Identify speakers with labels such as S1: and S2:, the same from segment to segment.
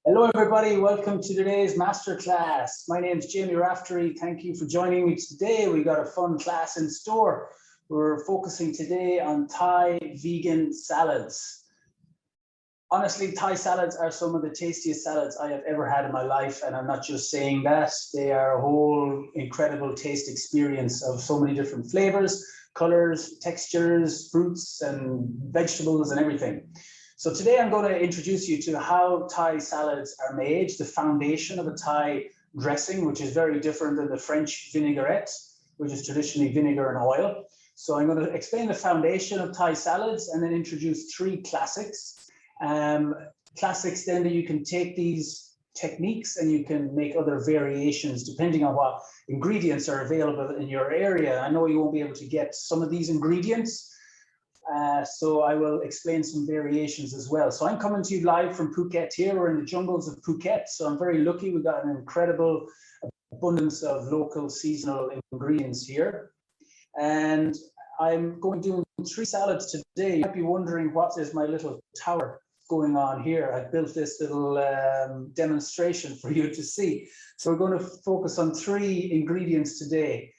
S1: Hello, everybody. Welcome to today's masterclass. My name is Jamie Raftery. Thank you for joining me today. We got a fun class in store. We're focusing today on Thai vegan salads. Honestly, Thai salads are some of the tastiest salads I have ever had in my life, and I'm not just saying that. They are a whole incredible taste experience of so many different flavors, colors, textures, fruits, and vegetables, and everything. So today I'm going to introduce you to how Thai salads are made, the foundation of a Thai dressing, which is very different than the French vinaigrette, which is traditionally vinegar and oil. So I'm going to explain the foundation of Thai salads and then introduce three classics. Classics then that you can take these techniques and you can make other variations depending on what ingredients are available in your area. I know you won't be able to get some of these ingredients. So I will explain some variations as well. So I'm coming to you live from Phuket here. We're in the jungles of Phuket. So I'm very lucky. We've got an incredible abundance of local seasonal ingredients here. And I'm going to do three salads today. You might be wondering what is my little tower going on here. I built this little demonstration for you to see. So we're going to focus on three ingredients today.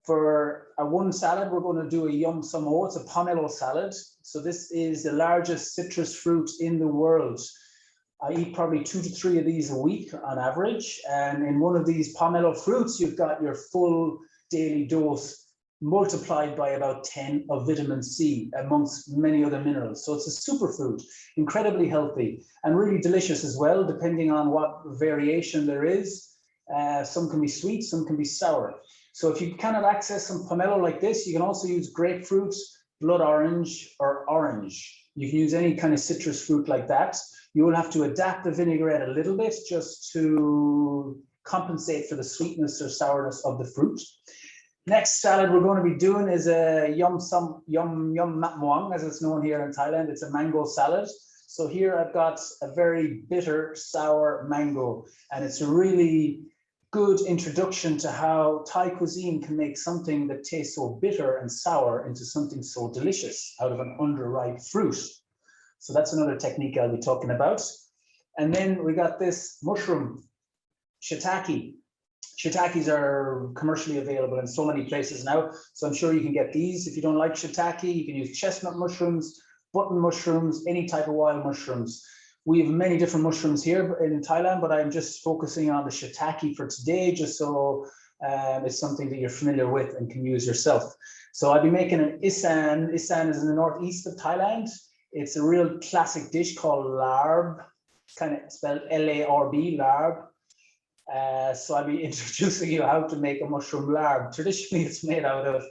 S1: For a one salad, we're going to do a yum samo. It's a pomelo salad. So this is the largest citrus fruit in the world. I eat probably 2 to 3 of these a week on average. And in one of these pomelo fruits, you've got your full daily dose multiplied by about 10 of vitamin C amongst many other minerals. So it's a superfood, incredibly healthy and really delicious as well, depending on what variation there is. Some can be sweet, some can be sour. So if you cannot access some pomelo like this, you can also use grapefruit, blood orange, or orange. You can use any kind of citrus fruit like that. You will have to adapt the vinaigrette a little bit just to compensate for the sweetness or sourness of the fruit. Next salad we're going to be doing is a yum mat muang, as it's known here in Thailand. It's a mango salad. So here I've got a very bitter, sour mango, and it's a really good introduction to how Thai cuisine can make something that tastes so bitter and sour into something so delicious out of an underripe fruit. So that's another technique I'll be talking about. And then we got this mushroom, shiitake. Shiitakes are commercially available in so many places now, so I'm sure you can get these. If you don't like shiitake, you can use chestnut mushrooms, button mushrooms, any type of wild mushrooms. We have many different mushrooms here in Thailand, but I'm just focusing on the shiitake for today, just so it's something that you're familiar with and can use yourself. So I'll be making an isan. Isan is in the northeast of Thailand. It's a real classic dish called larb, kind of spelled L-A-R-B, larb. So I'll be introducing you how to make a mushroom larb. Traditionally, it's made out of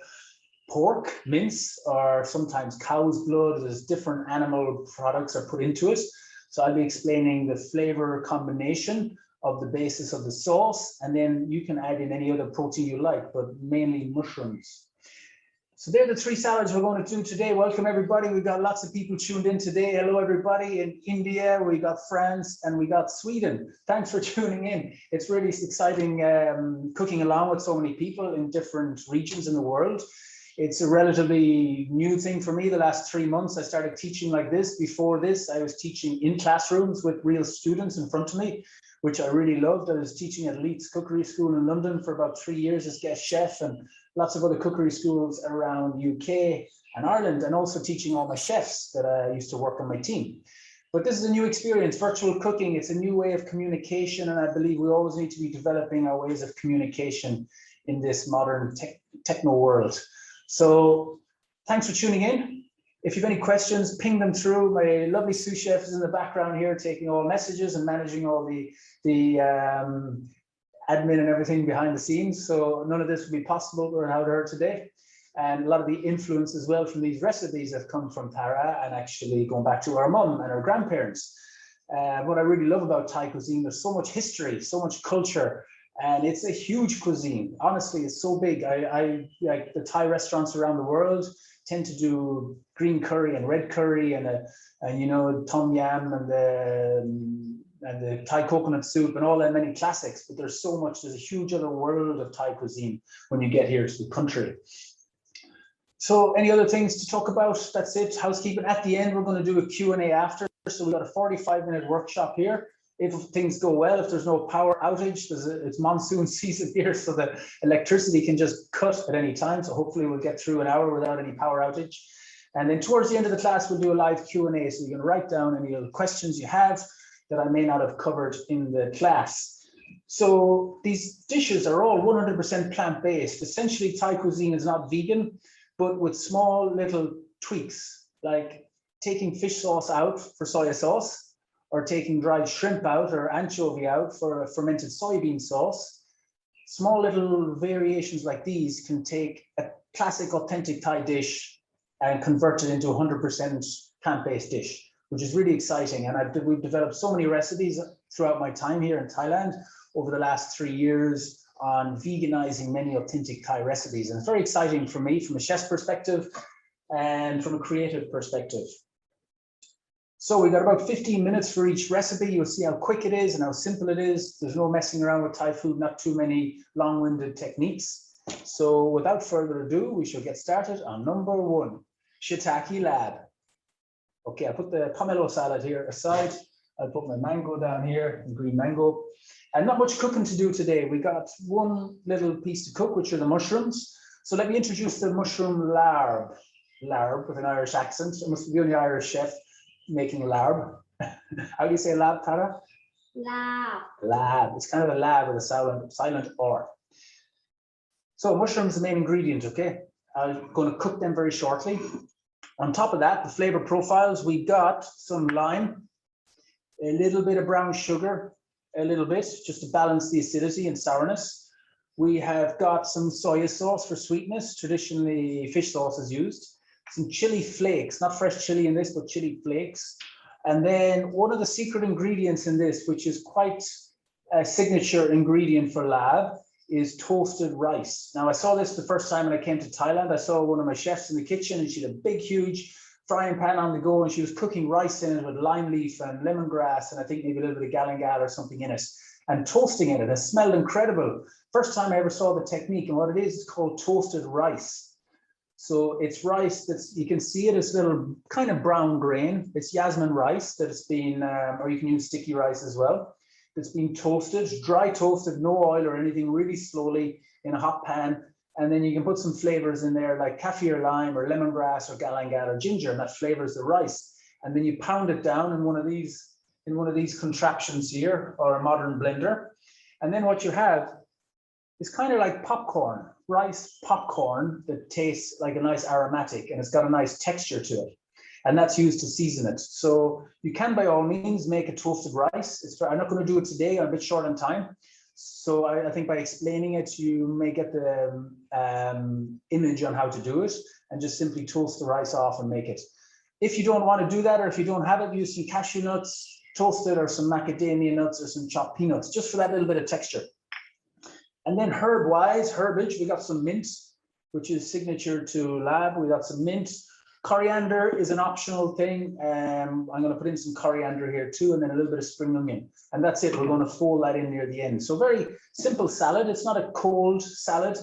S1: pork, mince, or sometimes cow's blood. There's different animal products are put into it. So I'll be explaining the flavor combination of the basis of the sauce, and then you can add in any other protein you like, but mainly mushrooms. So they're the three salads we're going to do today. Welcome everybody. We've got lots of people tuned in today. Hello everybody in India, we got France, and we got Sweden. Thanks for tuning in. It's really exciting cooking along with so many people in different regions in the world. It's a relatively new thing for me. The last 3 months, I started teaching like this. Before this, I was teaching in classrooms with real students in front of me, which I really loved. I was teaching at Leeds Cookery School in London for about 3 years as guest chef, and lots of other cookery schools around UK and Ireland, and also teaching all my chefs that I used to work on my team. But this is a new experience, virtual cooking. It's a new way of communication, and I believe we always need to be developing our ways of communication in this modern techno world. So thanks for tuning in. If you have any questions, ping them through. My lovely sous chef is in the background here taking all messages and managing all the admin and everything behind the scenes. So none of this would be possible without her today. And a lot of the influence as well from these recipes have come from Tara and actually going back to our mum and her grandparents. What I really love about Thai cuisine, there's so much history, so much culture. And it's a huge cuisine. Honestly, it's so big. I like the Thai restaurants around the world tend to do green curry and red curry and you know, tom yam and the Thai coconut soup and all that many classics. But there's so much. There's a huge other world of Thai cuisine when you get here to the country. So any other things to talk about? That's it. Housekeeping. At the end, we're going to do a Q&A after. So we've got a 45-minute workshop here. if things go well, if there's no power outage, it's monsoon season here, so the electricity can just cut at any time. So hopefully we'll get through an hour without any power outage. And then towards the end of the class, we'll do a live Q&A. So you can write down any little questions you have that I may not have covered in the class. So these dishes are all 100% plant-based. Essentially, Thai cuisine is not vegan, but with small little tweaks, like taking fish sauce out for soy sauce, or taking dried shrimp out or anchovy out for a fermented soybean sauce. Small little variations like these can take a classic authentic Thai dish and convert it into a 100% plant-based dish, which is really exciting. And we've developed so many recipes throughout my time here in Thailand over the last 3 years on veganizing many authentic Thai recipes. And it's very exciting for me from a chef's perspective and from a creative perspective. So we got about 15 minutes for each recipe. You'll see how quick it is and how simple it is. There's no messing around with Thai food, not too many long-winded techniques. So without further ado, we shall get started on number 1, shiitake lab. Okay, I put the pomelo salad here aside. I'll put my mango down here, the green mango. And not much cooking to do today. We got one little piece to cook, which are the mushrooms. So let me introduce the mushroom larb. Larb with an Irish accent. I must be the only Irish chef making larb. How do you say lab, Tara?
S2: Lab.
S1: Lab. It's kind of a lab with a silent R. So mushrooms, the main ingredient, okay? I'm going to cook them very shortly. On top of that, the flavor profiles, we got some lime, a little bit of brown sugar, a little bit, just to balance the acidity and sourness. We have got some soy sauce for sweetness. Traditionally, fish sauce is used. Some chili flakes, not fresh chili in this, but chili flakes. And then one of the secret ingredients in this, which is quite a signature ingredient for lab, is toasted rice. Now, I saw this the first time when I came to Thailand. I saw one of my chefs in the kitchen, and she had a big, huge frying pan on the go, and she was cooking rice in it with lime leaf and lemongrass, and I think maybe a little bit of galangal or something in it, and toasting it. It smelled incredible. First time I ever saw the technique, and what it is called toasted rice. So it's rice that's, you can see it as little kind of brown grain. It's jasmine rice that has been, or you can use sticky rice as well. That's been toasted, dry toasted, no oil or anything, really slowly in a hot pan. And then you can put some flavors in there like kaffir lime or lemongrass or galangal or ginger, and that flavors the rice. And then you pound it down in one of these contraptions here, or a modern blender. And then what you have is kind of like popcorn, rice popcorn that tastes like a nice aromatic, and it's got a nice texture to it. And that's used to season it. So you can, by all means, make a toasted rice. I'm not going to do it today. I'm a bit short on time. So I think by explaining it, you may get the image on how to do it, and just simply toast the rice off and make it. If you don't want to do that, or if you don't have it, use some cashew nuts toasted, or some macadamia nuts, or some chopped peanuts, just for that little bit of texture. And then herb-wise, herbage, we got some mint, which is signature to lab. We got some mint. Coriander is an optional thing. I'm going to put in some coriander here too, and then a little bit of spring onion. And that's it. We're going to fold that in near the end. So very simple salad. It's not a cold salad.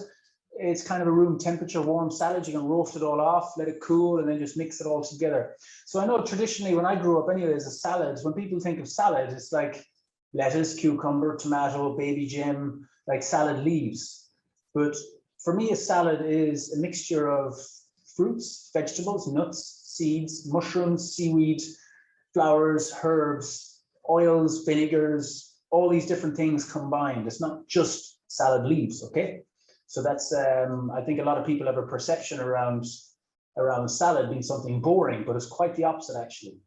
S1: It's kind of a room temperature warm salad. You can roast it all off, let it cool, and then just mix it all together. So I know traditionally when I grew up anyways, a salad, when people think of salad, it's like lettuce, cucumber, tomato, baby gem, like salad leaves. But for me, a salad is a mixture of fruits, vegetables, nuts, seeds, mushrooms, seaweed, flowers, herbs, oils, vinegars, all these different things combined. It's not just salad leaves, okay? So that's, I think a lot of people have a perception around salad being something boring, but it's quite the opposite actually.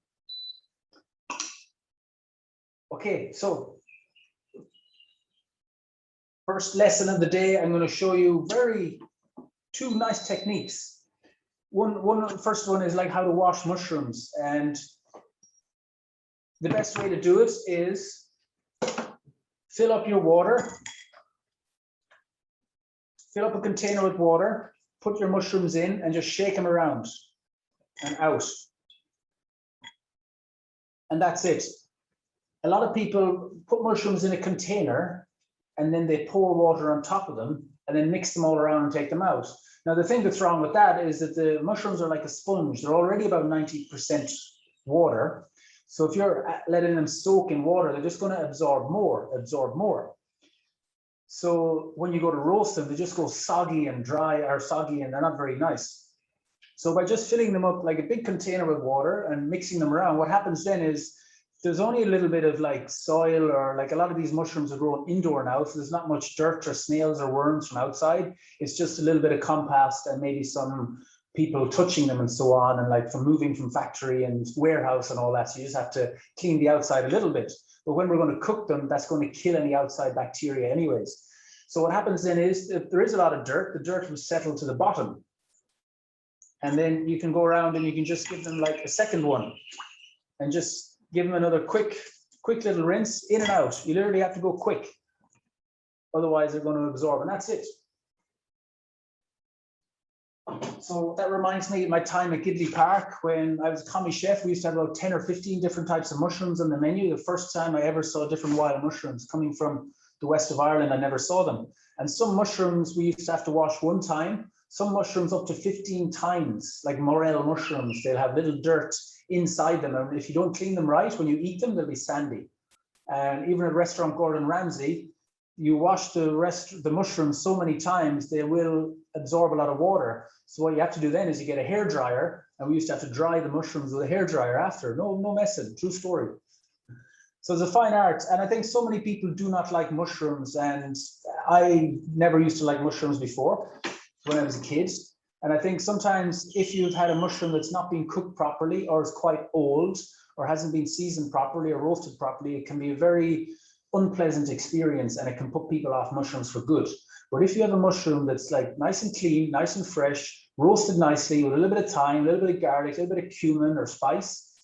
S1: Okay, so first lesson of the day, I'm going to show you two nice techniques. First one is like how to wash mushrooms, and the best way to do it is fill up your water, fill up a container with water, put your mushrooms in, and just shake them around and out. And that's it. A lot of people put mushrooms in a container and then they pour water on top of them and then mix them all around and take them out. Now, the thing that's wrong with that is that the mushrooms are like a sponge. They're already about 90% water. So if you're letting them soak in water, they're just going to absorb more. So when you go to roast them, they just go soggy and dry, or soggy, and they're not very nice. So by just filling them up like a big container with water and mixing them around, what happens then is there's only a little bit of like soil, or like a lot of these mushrooms are grown indoor now, so there's not much dirt or snails or worms from outside. It's just a little bit of compost and maybe some people touching them and so on, and like from moving from factory and warehouse and all that. So you just have to clean the outside a little bit. But when we're going to cook them, that's going to kill any outside bacteria anyways. So what happens then is, if there is a lot of dirt, the dirt will settle to the bottom. And then you can go around and you can just give them like a second one and just give them another quick little rinse, in and out. You literally have to go quick. Otherwise they're going to absorb, and that's it. So that reminds me of my time at Gidley Park when I was a commis chef. We used to have about 10 or 15 different types of mushrooms on the menu. The first time I ever saw different wild mushrooms coming from the west of Ireland, I never saw them. And some mushrooms we used to have to wash one time, some mushrooms up to 15 times, like morel mushrooms. They'll have little dirt inside them, and if you don't clean them right, when you eat them, they'll be sandy. And even at restaurant Gordon Ramsay, you wash the mushrooms so many times, they will absorb a lot of water. So what you have to do then is you get a hairdryer, and we used to have to dry the mushrooms with a hairdryer after. No messing, true story. So it's a fine art, and I think so many people do not like mushrooms, and I never used to like mushrooms before when I was a kid. And I think sometimes if you've had a mushroom that's not been cooked properly, or is quite old, or hasn't been seasoned properly or roasted properly, it can be a very unpleasant experience, and it can put people off mushrooms for good. But if you have a mushroom that's like nice and clean, nice and fresh, roasted nicely with a little bit of thyme, a little bit of garlic, a little bit of cumin or spice,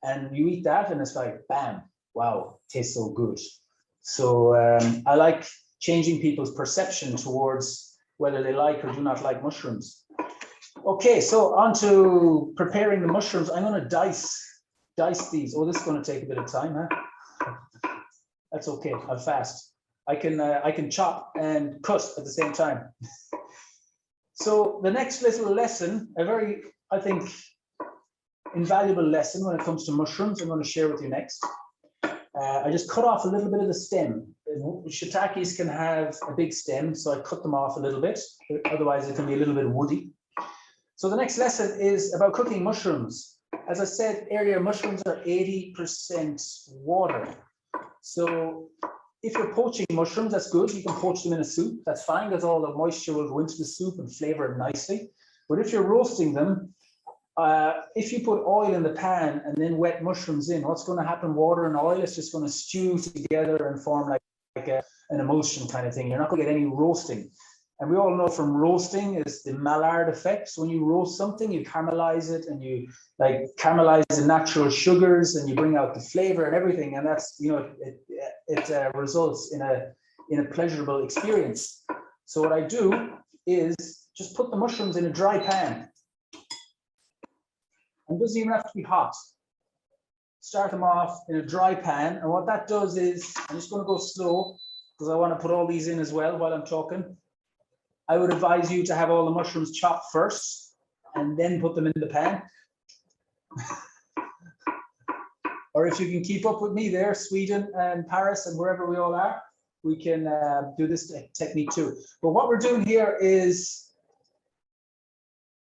S1: and you eat that and it's like, bam, wow, tastes so good. So I like changing people's perception towards whether they like or do not like mushrooms. Okay, so on to preparing the mushrooms. I'm going to dice these. Oh, this is going to take a bit of time, huh? That's okay. I'll fast. I can chop and cut at the same time. So the next little lesson, a very, I think, invaluable lesson when it comes to mushrooms, I'm going to share with you next. I just cut off a little bit of the stem. Shiitakes can have a big stem, so I cut them off a little bit. Otherwise, it can be a little bit woody. So the next lesson is about cooking mushrooms. As I said earlier, mushrooms are 80% water. So if you're poaching mushrooms, that's good. You can poach them in a soup. That's fine, because all the moisture will go into the soup and flavor it nicely. But if you're roasting them, if you put oil in the pan and then wet mushrooms in, what's going to happen? Water and oil is just going to stew together and form like an emulsion kind of thing. You're not going to get any roasting. And we all know from roasting is the Maillard effect. So when you roast something, you caramelize it, and you like caramelize the natural sugars, and you bring out the flavor and everything. And that's, you know, it results in a pleasurable experience. So what I do is just put the mushrooms in a dry pan. And it doesn't even have to be hot. Start them off in a dry pan. And what that does is, I'm just going to go slow because I want to put all these in as well while I'm talking. I would advise you to have all the mushrooms chopped first and then put them in the pan. Or if you can keep up with me there, Sweden and Paris and wherever we all are, we can do this technique too. But what we're doing here is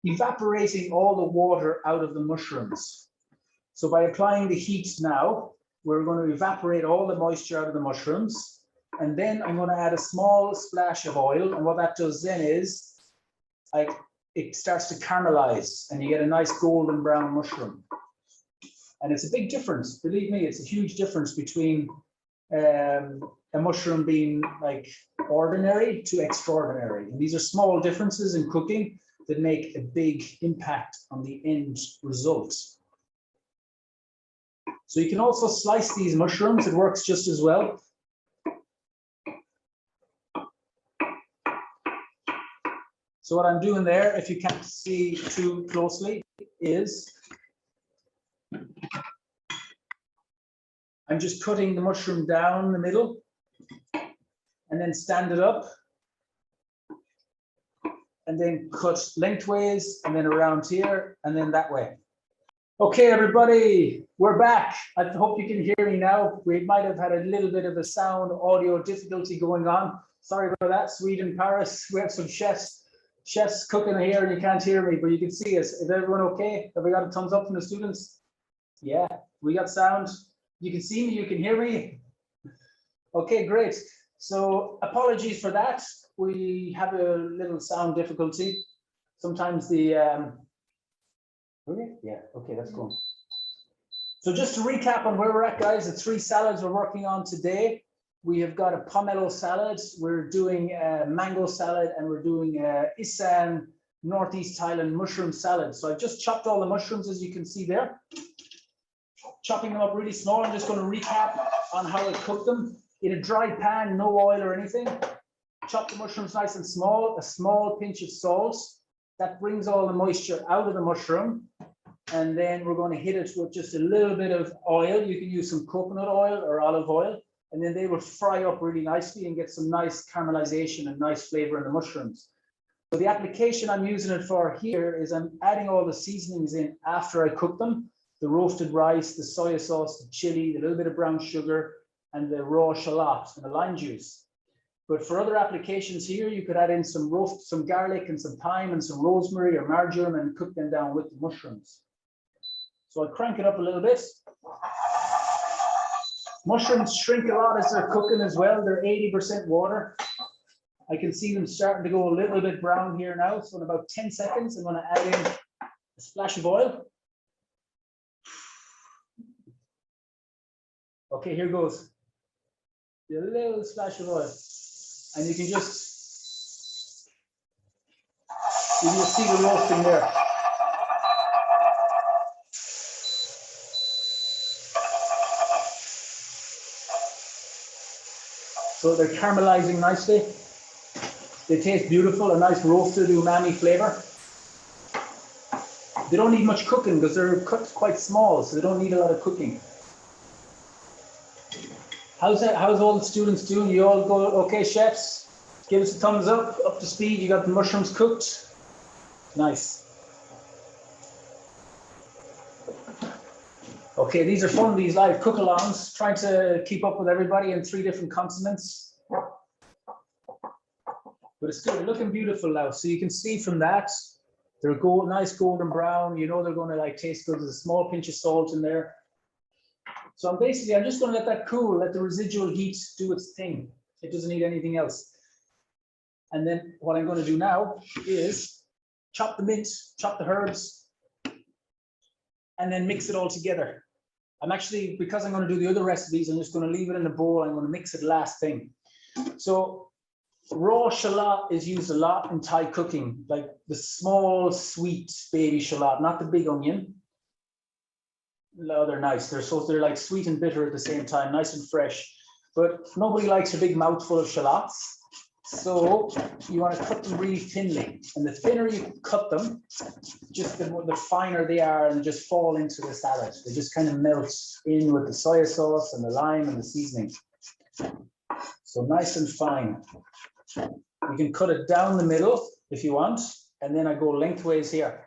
S1: evaporating all the water out of the mushrooms. So by applying the heat now, we're going to evaporate all the moisture out of the mushrooms. And then I'm going to add a small splash of oil. And what that does then is it starts to caramelize, and you get a nice golden brown mushroom. And it's a big difference. Believe me, it's a huge difference between a mushroom being like ordinary to extraordinary. And these are small differences in cooking that make a big impact on the end result. So you can also slice these mushrooms. It works just as well. So what I'm doing there, if you can't see too closely, is I'm just cutting the mushroom down the middle and then stand it up and then cut lengthways and then around here and then that way. Okay, everybody, we're back. I hope you can hear me now. We might have had a little bit of a sound audio difficulty going on. Sorry about that. Sweden, Paris. We have some chefs cooking here and you can't hear me, but you can see us. Is everyone okay? Have we got a thumbs up from the students? Yeah, we got sound. You can see me, you can hear me. Okay, great. So apologies for that. We have a little sound difficulty. Sometimes the okay, yeah, okay, that's cool. So just to recap on where we're at, guys, the 3 salads we're working on today. We have got a pomelo salad, we're doing a mango salad, and we're doing a Isan Northeast Thailand mushroom salad. So I've just chopped all the mushrooms, as you can see there. Chopping them up really small. I'm just going to recap on how I cook them. In a dry pan, no oil or anything. Chop the mushrooms nice and small, a small pinch of salt. That brings all the moisture out of the mushroom. And then we're going to hit it with just a little bit of oil. You can use some coconut oil or olive oil. And then they will fry up really nicely and get some nice caramelization and nice flavor in the mushrooms. So the application I'm using it for here is I'm adding all the seasonings in after I cook them. The roasted rice, the soy sauce, the chili, the little bit of brown sugar, and the raw shallot and the lime juice. But for other applications here, you could add in some garlic and some thyme and some rosemary or marjoram and cook them down with the mushrooms. So I'll crank it up a little bit. Mushrooms shrink a lot as they're cooking as well. They're 80% water. I can see them starting to go a little bit brown here now. So in about 10 seconds, I'm going to add in a splash of oil. Okay, here goes. A little splash of oil. And you can just see the roasting there. So they're caramelizing nicely. They taste beautiful, a nice roasted umami flavor. They don't need much cooking because they're cut quite small, so they don't need a lot of cooking. How's all the students doing? You all go okay, chefs? Give us a thumbs up to speed. You got the mushrooms cooked. Nice. Okay, these are fun, these live cook-alongs, trying to keep up with everybody in 3 different continents. But it's good, they're looking beautiful now. So you can see from that, they're nice golden brown. You know they're going to like taste good. There's a small pinch of salt in there. So I'm just going to let that cool, let the residual heat do its thing. It doesn't need anything else. And then what I'm going to do now is chop the mint, chop the herbs, and then mix it all together. Because I'm going to do the other recipes, I'm just going to leave it in the bowl. I'm going to mix it last thing. So raw shallot is used a lot in Thai cooking, like the small, sweet baby shallot, not the big onion. No, they're nice. They're like sweet and bitter at the same time, nice and fresh. But nobody likes a big mouthful of shallots. So you want to cut them really thinly. And the thinner you cut them, just the finer they are and just fall into the salad. They just kind of melt in with the soy sauce and the lime and the seasoning. So nice and fine. You can cut it down the middle if you want. And then I go lengthways here.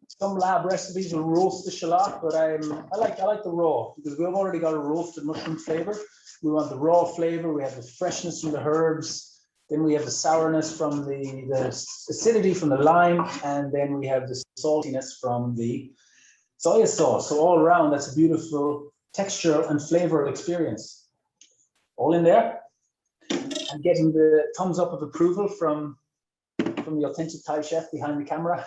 S1: Some lab recipes will roast the shallot, but I like the raw because we've already got a roasted mushroom flavor. We want the raw flavor. We have the freshness from the herbs. Then we have the sourness from the acidity from the lime, and then we have the saltiness from the soy sauce. So all around, that's a beautiful texture and flavor experience. All in there. I'm getting the thumbs up of approval from the authentic Thai chef behind the camera.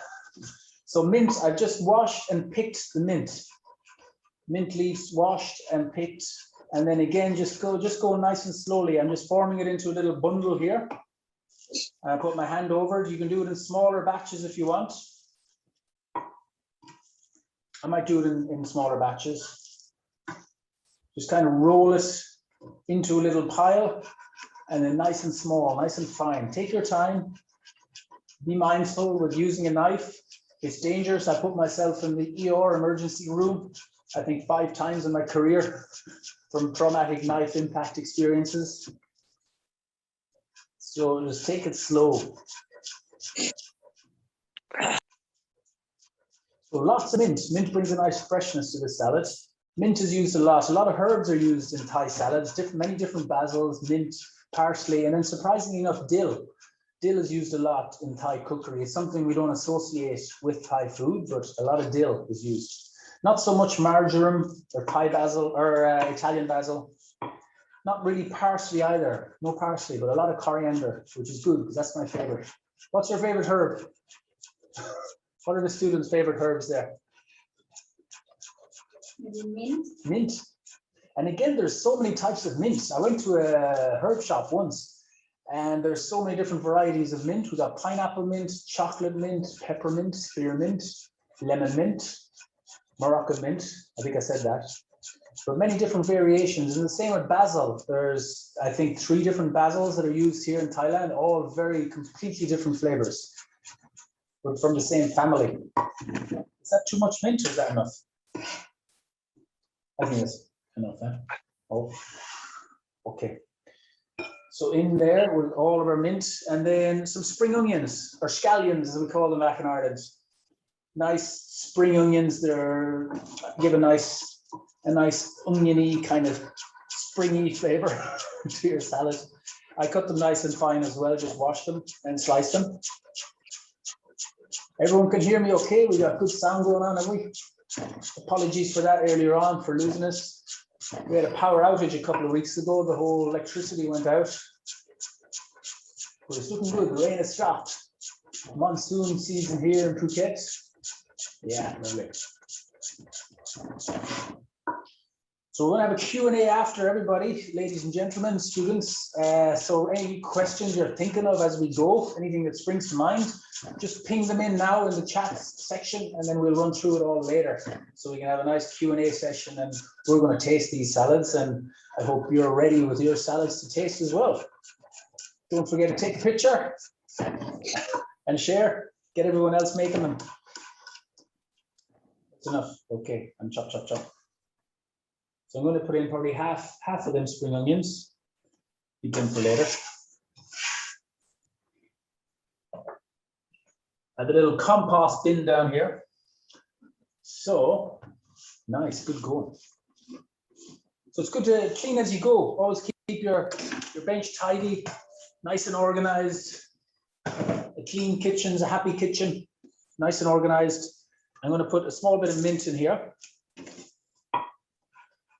S1: So mint, I've just washed and picked the mint. Mint leaves washed and picked. And then again, just go nice and slowly. I'm just forming it into a little bundle here. And I put my hand over it. You can do it in smaller batches if you want. I might do it in smaller batches. Just kind of roll it into a little pile and then nice and small, nice and fine. Take your time. Be mindful with using a knife. It's dangerous. I put myself in the ER emergency room, I think 5 times in my career from traumatic knife impact experiences. So just take it slow. So lots of mint. Mint brings a nice freshness to the salad. Mint is used a lot. A lot of herbs are used in Thai salads, many different basils, mint, parsley, and then surprisingly enough, dill. Dill is used a lot in Thai cookery. It's something we don't associate with Thai food, but a lot of dill is used. Not so much marjoram or Thai basil or Italian basil. Not really parsley either. No parsley, but a lot of coriander, which is good because that's my favorite. What's your favorite herb? What are the students' favorite herbs there?
S2: Maybe mint.
S1: Mint. And again, there's so many types of mint. I went to a herb shop once, and there's so many different varieties of mint. We got pineapple mint, chocolate mint, peppermint, spearmint, lemon mint, Moroccan mint. I think I said that. But many different variations. And the same with basil. There's, I think, 3 different basils that are used here in Thailand, all very completely different flavors, but from the same family. Is that too much mint or is that enough? I think that's enough, huh? Oh, okay. So in there with all of our mint, and then some spring onions, or scallions as we call them back in Ireland. Nice spring onions. They're give a nice oniony kind of springy flavor to your salad. I cut them nice and fine as well. Just wash them and slice them. Everyone can hear me okay? We got good sound going on, have we? Apologies for that earlier on, for losing us. We had a power outage a couple of weeks ago. The whole electricity went out. But it's looking good. The rain has stopped. Monsoon season here in Phuket. Yeah, lovely. So we're going to have a Q&A after, everybody, ladies and gentlemen, students. So any questions you're thinking of as we go, anything that springs to mind, just ping them in now in the chat section, and then we'll run through it all later. So we can have a nice Q&A session, and we're going to taste these salads, and I hope you're ready with your salads to taste as well. Don't forget to take a picture and share. Get everyone else making them. That's enough. Okay, and chop, chop, chop. So I'm going to put in probably half of them spring onions. Keep them for later. I have a little compost bin down here. So nice, good going. So it's good to clean as you go. Always keep your bench tidy, nice and organized. A clean kitchen's a happy kitchen, nice and organized. I'm going to put a small bit of mint in here.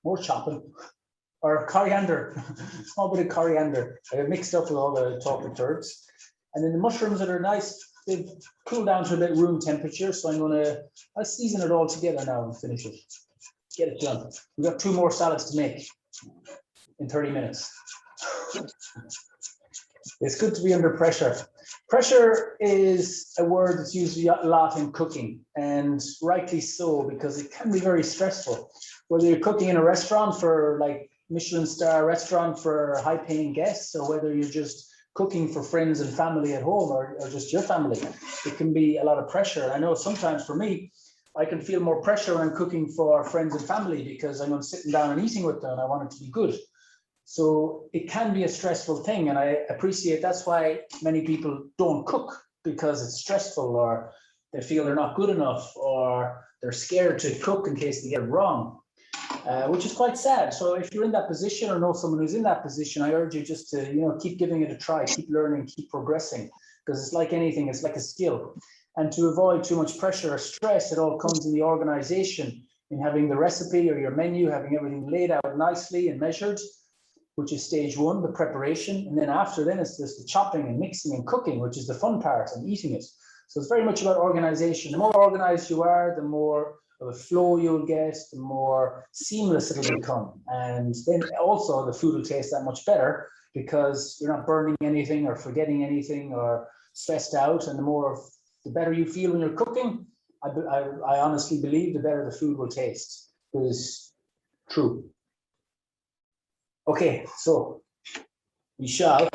S1: More chopping, or coriander, small bit of coriander. I have mixed up with all the chocolate herbs. And then the mushrooms that are nice, they've cooled down to a bit room temperature. So I'll season it all together now and finish it. Get it done. We've got 2 more salads to make in 30 minutes. It's good to be under pressure. Pressure is a word that's used a lot in cooking, and rightly so, because it can be very stressful. Whether you're cooking in a restaurant for like Michelin star restaurant for high paying guests, or whether you're just cooking for friends and family at home, or just your family, it can be a lot of pressure. I know sometimes for me, I can feel more pressure when I'm cooking for friends and family because I'm sitting down and eating with them and I want it to be good. So it can be a stressful thing, and I appreciate that's why many people don't cook, because it's stressful, or they feel they're not good enough, or they're scared to cook in case they get it wrong, which is quite sad. So if you're in that position or know someone who's in that position, I urge you just to keep giving it a try, keep learning, keep progressing, because it's like anything, it's like a skill. And to avoid too much pressure or stress, it all comes in the organization, in having the recipe or your menu, having everything laid out nicely and measured, which is stage 1, the preparation. And then after then it's just the chopping and mixing and cooking, which is the fun part, and eating it. So it's very much about organization. The more organized you are, the more of a flow you'll get, the more seamless it'll become. And then also the food will taste that much better, because you're not burning anything or forgetting anything or stressed out. And the better you feel when you're cooking, I honestly believe the better the food will taste. It is true. Okay, so we shall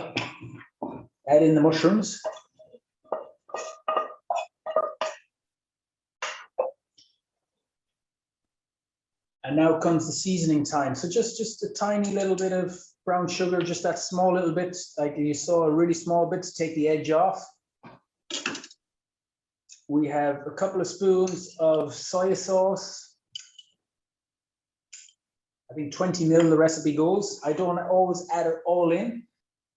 S1: add in the mushrooms. And now comes the seasoning time. So just a tiny little bit of brown sugar, just that small little bit, like you saw, a really small bit to take the edge off. We have a couple of spoons of soy sauce. I think 20 ml the recipe goes. I don't always add it all in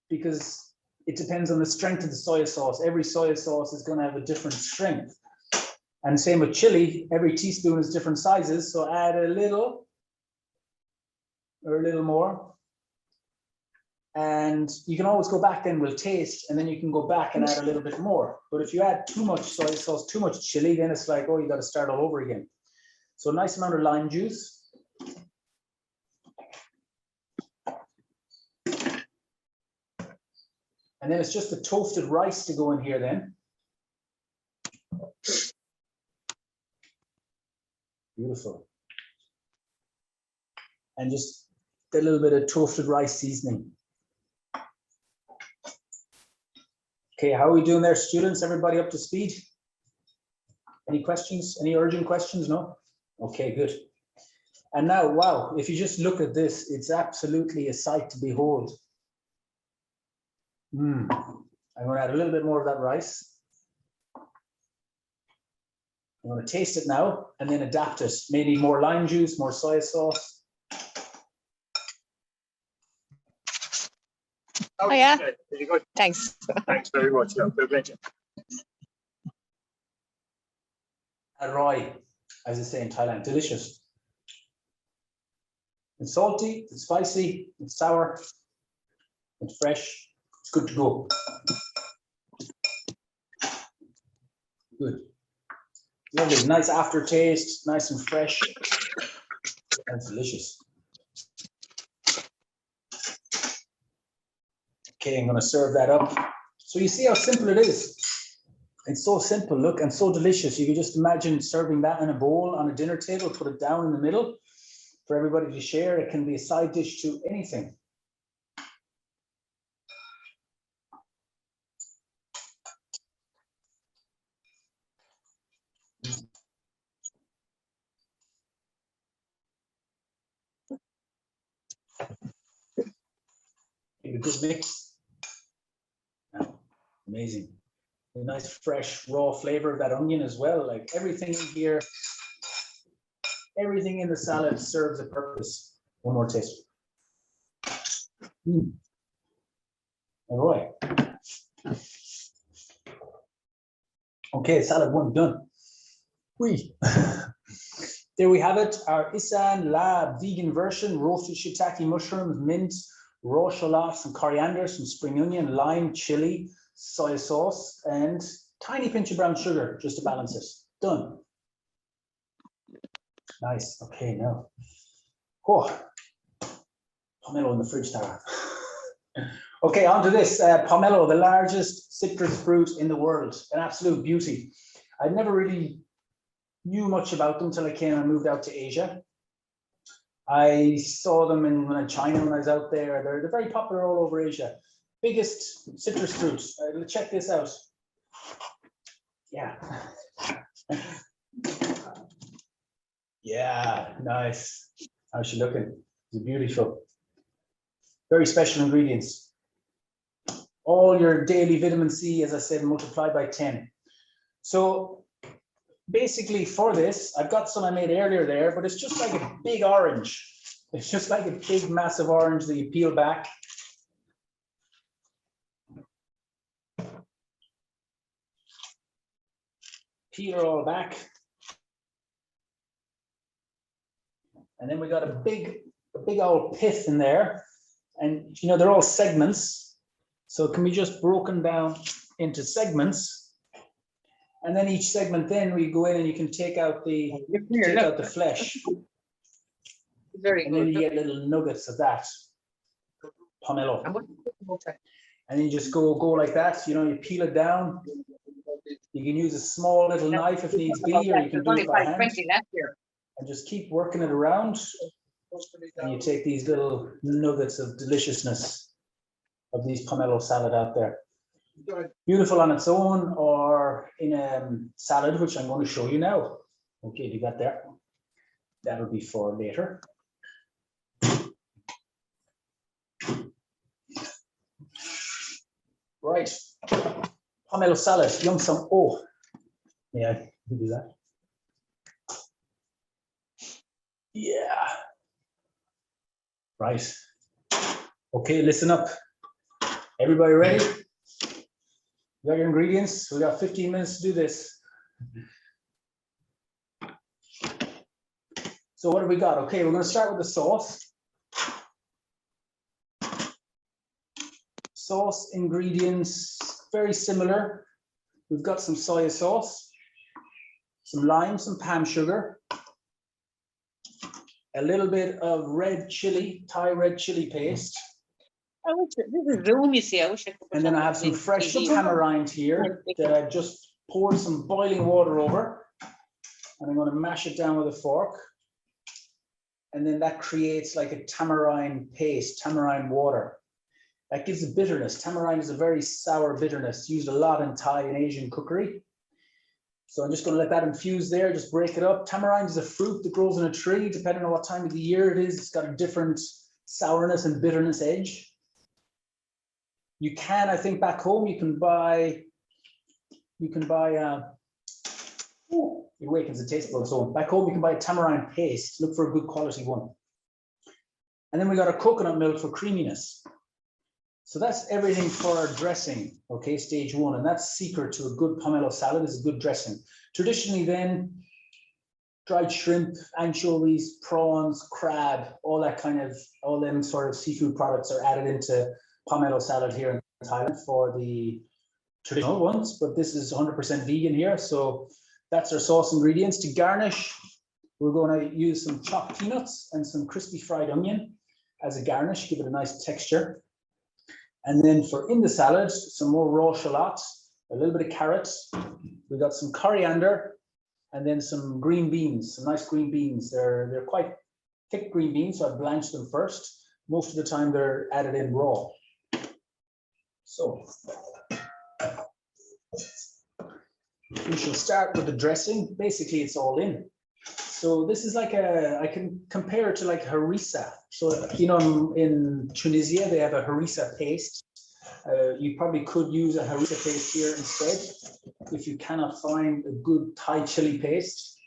S1: because it depends on the strength of the soy sauce. Every soy sauce is going to have a different strength. And same with chili, every teaspoon is different sizes. So add a little or a little more. And you can always go back then, we'll taste, and then you can go back and add a little bit more. But if you add too much soy sauce, too much chili, then it's like, oh, you got to start all over again. So a nice amount of lime juice. And then it's just the toasted rice to go in here then. Beautiful. And just a little bit of toasted rice seasoning. Okay, how are we doing there, students? Everybody up to speed? Any questions? Any urgent questions? No? Okay, good. And now, wow, if you just look at this, it's absolutely a sight to behold. I'm going to add a little bit more of that rice. I'm going to taste it now and then adapt it. Maybe more lime juice, more soy sauce.
S2: Oh yeah.
S3: Very good.
S2: Thanks.
S3: Thanks very much. No,
S1: Arroy, as they say in Thailand, delicious. It's salty, it's spicy, it's sour, it's fresh, it's good to go. Good. Lovely, nice aftertaste, nice and fresh. That's delicious. Okay, I'm going to serve that up. So you see how simple it is. It's so simple, look, and so delicious. You can just imagine serving that in a bowl on a dinner table, put it down in the middle for everybody to share. It can be a side dish to anything. Give a good mix. Amazing. A nice fresh raw flavor of that onion as well. Like everything in here, everything in the salad serves a purpose. One more taste. All right. Okay, salad one done. There we have it, our Larb vegan version, roasted shiitake mushrooms, mint, raw shallots and coriander, some spring onion, lime, chili, soy sauce, and tiny pinch of brown sugar just to balance it. Done. Nice. Okay, now. Oh, pomelo in the fridge tower. Okay, on to this. Pomelo, the largest citrus fruit in the world. An absolute beauty. I never really knew much about them until I came and moved out to Asia. I saw them in China when I was out there. They're very popular all over Asia. Biggest citrus fruit. Check this out. Yeah. Yeah, nice. How's she looking? It's beautiful. Very special ingredients. All your daily vitamin C, as I said, multiplied by 10. So basically for this, I've got some I made earlier there, but it's just like a big orange. It's just like a big, massive orange that you peel back. Peel it all back. And then we got a big old pith in there. And you know, they're all segments. So it can be just broken down into segments. And then each segment, then we go in and you can take out the flesh.
S2: Very
S1: and
S2: good.
S1: then you get little nuggets of that pomelo. And then you just go like that. You know, you peel it down. You can use a small little knife if needs be, or you can do it by hand. And just keep working it around. And you take these little nuggets of deliciousness of these pomelo salad out there. Beautiful on its own or in a salad, which I'm going to show you now. Okay, do that there. That'll be for later. Right, pomelo salad, yum sum oh. Yeah, you do that. Yeah. Right. Okay, listen up. Everybody ready? You got your ingredients? We got 15 minutes to do this. So what have we got? Okay, we're going to start with the sauce. Sauce ingredients, very similar. We've got some soy sauce, some lime, some palm sugar, a little bit of red chili, Thai red chili paste.
S2: This is Zoom, you see. I wish I could.
S1: And then I have some fresh tamarind here that I've just poured some boiling water over. And I'm going to mash it down with a fork. And then that creates like a tamarind paste, tamarind water. That gives a bitterness. Tamarind is a very sour bitterness, used a lot in Thai and Asian cookery. So I'm just going to let that infuse there, just break it up. Tamarind is a fruit that grows on a tree, depending on what time of the year it is. It's got a different sourness and bitterness edge. You can, I think back home, you can buy, oh, it awakens the taste buds. So back home, you can buy a tamarind paste, look for a good quality one. And then we got our coconut milk for creaminess. So that's everything for our dressing, okay, stage one. And that's secret to a good pomelo salad is a good dressing. Traditionally then, dried shrimp, anchovies, prawns, crab, all them sort of seafood products are added into pomelo salad here in Thailand for the traditional ones, but this is 100% vegan here. So that's our sauce ingredients. To garnish, we're going to use some chopped peanuts and some crispy fried onion as a garnish, give it a nice texture. And then for in the salad, some more raw shallots, a little bit of carrots. We got some coriander and then some green beans, some nice green beans. They're quite thick green beans, so I blanched them first. Most of the time they're added in raw. So we shall start with the dressing. Basically, it's all in. So this is like I can compare it to like harissa. So, you know, in Tunisia, they have a harissa paste. You probably could use a harissa paste here instead if you cannot find a good Thai chili paste.